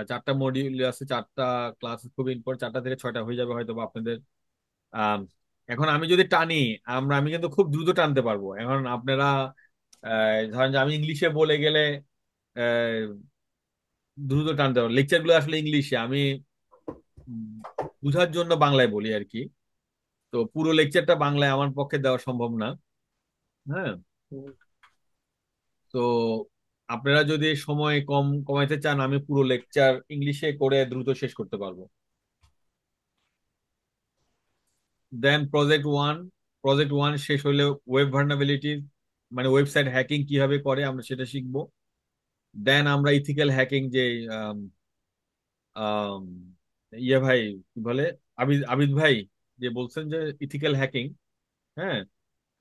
4টা মডিউল আছে, 4টা ক্লাস খুব ইম্পর্টেন্ট, 4টা থেকে 6টা হয়ে যাবে হয়তো বা আপনাদের। আম, এখন আমি যদি টানি, আমি কিন্তু খুব দ্রুত টানতে পারবো। এখন আপনারা ধরেন যে আমি ইংলিশে বলে গেলে আহ, দ্রুত টানতে পারবো। লেকচার গুলো আসলে ইংলিশে, আমি উম, বুঝার জন্য বাংলায় বলি আর কি। তো পুরো লেকচারটা বাংলায় আমার পক্ষে দেওয়া সম্ভব না। হ্যাঁ। হুম। তো আপনারা যদি সময় কমাইতে চান, আমি পুরো লেকচার ইংলিশে করে দ্রুত শেষ করতে পারবো। দেন প্রজেক্ট ওয়ান শেষ হলে ওয়েব ভার্নাবিলিটি, মানে ওয়েবসাইট হ্যাকিং কিভাবে করে আমরা সেটা শিখবো। দেন আমরা ইথিক্যাল হ্যাকিং, যে আম, আম, ইয়ে ভাই কি বলে, আবিদ আবিদ ভাই যে বলছেন যে ইথিক্যাল হ্যাকিং, হ্যাঁ,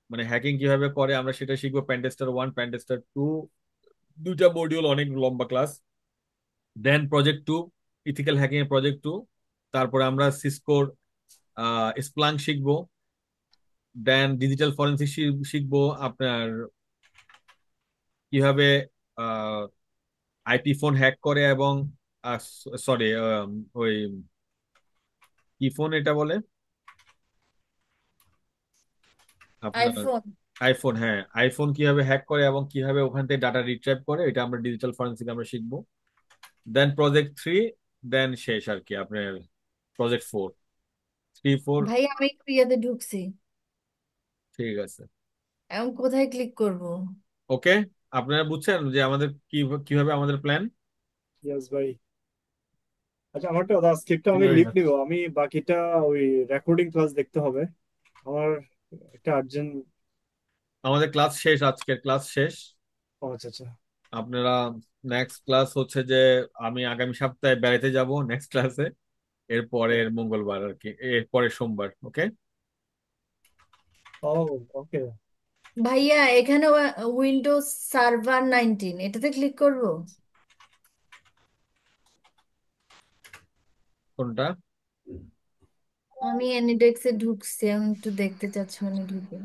মানে হ্যাকিং কিভাবে করে আমরা সেটা শিখবো। প্যান্টেস্টার 1, প্যান্টেস্টার 2, 2টা মডিউল, অনেক লম্বা ক্লাস। দেন প্রজেক্ট টু, ইথিক্যাল হ্যাকিং এর প্রজেক্ট টু। তারপরে আমরা সিসকোর স্প্লাঙ্ক শিখবো। দেন ডিজিটাল ফরেন্সিক শিখবো আপনার কিভাবে আইপি ফোন হ্যাক করে এবং সরি ওই কি ফোন এটা বলে আপনার আইফোন। আইফোন, হ্যাঁ আইফোন কিভাবে হ্যাক করে এবং কিভাবে ওখান থেকে ডাটা রিট্রাইভ করে, এটা আমরা ডিজিটাল ফরেন্সিক আমরা শিখবো। দেন প্রজেক্ট থ্রি, দেন শেষ আর কি আপনার প্রজেক্ট ফোর, থ্রি ফোর। ভাই আমি একটু ইয়েতে ঢুকছি, ঠিক আছে, এখন কোথায় ক্লিক করব? ওকে। আপনারা বুঝছেন যে আমাদের কিভাবে আমাদের প্ল্যান ইয়েস ভাই। আচ্ছা, আমারটা স্ক্রিপ্টটা আমি কিভাবে লিখ কাজ। নিব, আমি বাকিটা ওই রেকর্ডিং ক্লাস দেখতে হবে আমার, একটা আর্জেন্ট। আমাদের ক্লাস শেষ, আজকের ক্লাস শেষ। আচ্ছা আচ্ছা। আপনারা নেক্সট ক্লাস হচ্ছে যে আমি আগামী সপ্তাহে বেড়াতে যাব নেক্সট ক্লাসে, এর পরের মঙ্গলবার আর কি, এর পরের সোমবার, ওকে। ও, ওকে। ভাইয়া এখানে উইন্ডোজ সার্ভার 19 এটাতে ক্লিক করব? কোনটা? আমি এনিডেক্সে ঢুকছি, আমি একটু দেখতে চাচ্ছি মানে ঢুকে।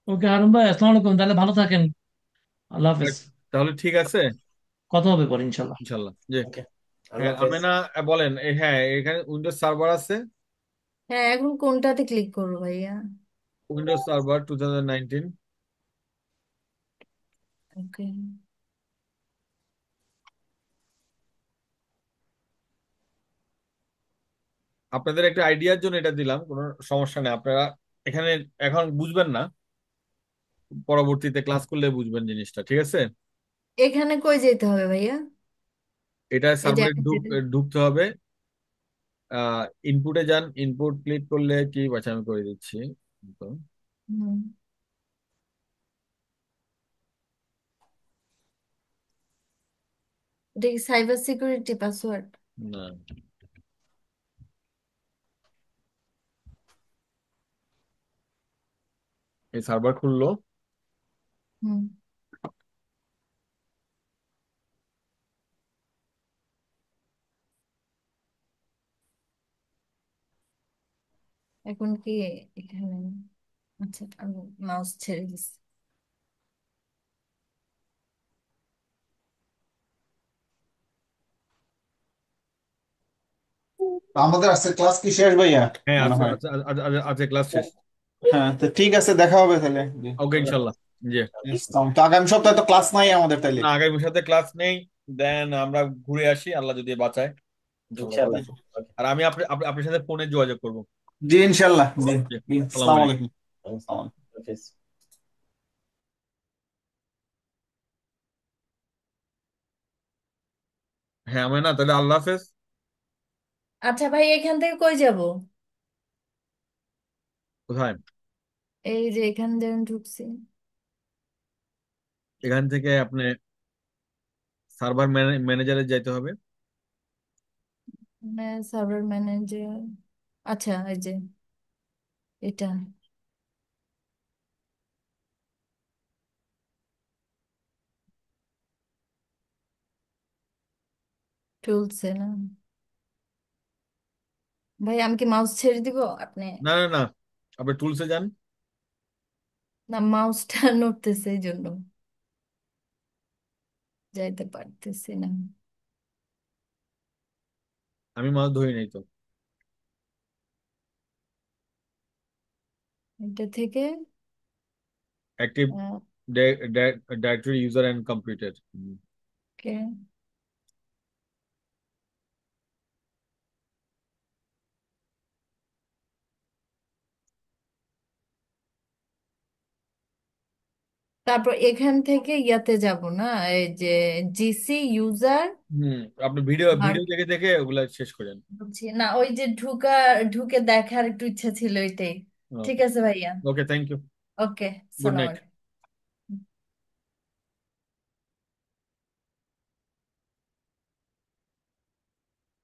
ওকে হারুন ভাই, আসসালামু আলাইকুম, তাহলে ভালো থাকেন। আল্লাহ হাফেজ। তাহলে ঠিক আছে, কথা হবে পরে ইনশাল্লাহ। ইনশাল্লাহ। জি। ওকে, আল্লাহ হ্যাঁ হাফেজ। আমেনা, বলেন হ্যাঁ এখানে উইন্ডোজ সার্ভার আছে। হ্যাঁ, এখন কোনটাতে ক্লিক করবো ভাইয়া? Windows server 2019। ওকে। আপনাদের একটা আইডিয়ার জন্য এটা দিলাম, কোনো সমস্যা নেই। আপনারা এখানে এখন বুঝবেন না, পরবর্তীতে ক্লাস করলে বুঝবেন জিনিসটা, ঠিক আছে। এখানে কই যেতে হবে ভাইয়া? এটা এই যে সার্ভারে আমি ঢুকতে হবে। ইনপুটে যান, ইনপুট ক্লিক করলে কি বাছা আমি করে দিচ্ছি তো। হুম, এটা কি সাইবার সিকিউরিটি পাসওয়ার্ড? না, এই সার্ভার খুললো। হুম, এখন কি এখানে? আচ্ছা, আমি মাউস ছেড়ে দিচ্ছি। আমাদের আজকে ক্লাস কি শেষ ভাইয়া? হ্যাঁ মনে আচ্ছা হয়। আচ্ছা আচ্ছা আচ্ছা, আচ্ছা, ক্লাস শেষ। হ্যাঁ, তো ঠিক আছে, দেখা হবে তাহলে। জি। ওকে ইনশাল্লাহ। জি। তো আগামী সপ্তাহে তো ক্লাস নাই আমাদের তাইলে। না আগামী সাথে ক্লাস নেই। দেন আমরা ঘুরে আসি আল্লাহ যদি বাঁচায়, ইনশাল্লাহ। ইনশাআল্লাহ। ওকে। আর আমি আপনার সাথে ফোনে যোগাযোগ করবো। জি ইনশাল্লাহ, জি। জি, জি, আসসালামু আসসালামু আলাইকুম। আলাইকুম। আসসালামু আলাইকুম। হাফেজ। হ্যাঁ আমি না, তাহলে আল্লাহ হাফেজ। আচ্ছা ভাই, এখান থেকে কই যাব? কোথায়? এই যে এখান থেকে ঢুকছি। এখান থেকে আপনি সার্ভার ম্যানেজারে যাইতে হবে। Server manager. আচ্ছা, এই যে এটা টুলসে না? ভাই আমি কি মাউস ছেড়ে দিব আপনি? না না না, আপনি টুলসে যান। না, মাউসটা নড়তেছে এই জন্য যাইতে পারতেছি না। আমি মাছ ধরি নাই তো। এটা থেকে active directory user and computer. Okay. তারপর এখান থেকে ইয়াতে যাব না? এই যে জিসি ইউজার। হুম, আপনি ভিডিও আর ভিডিও দেখে দেখে ওগুলা শেষ করেন। বুঝছি না, ওই যে ঢুকে দেখার একটু ইচ্ছা ছিল এটাই। ঠিক ওকে, আছে ভাইয়া। ওকে, থ্যাংক ইউ। ওকে, গুড সালাম নাইট। আলাইকুম।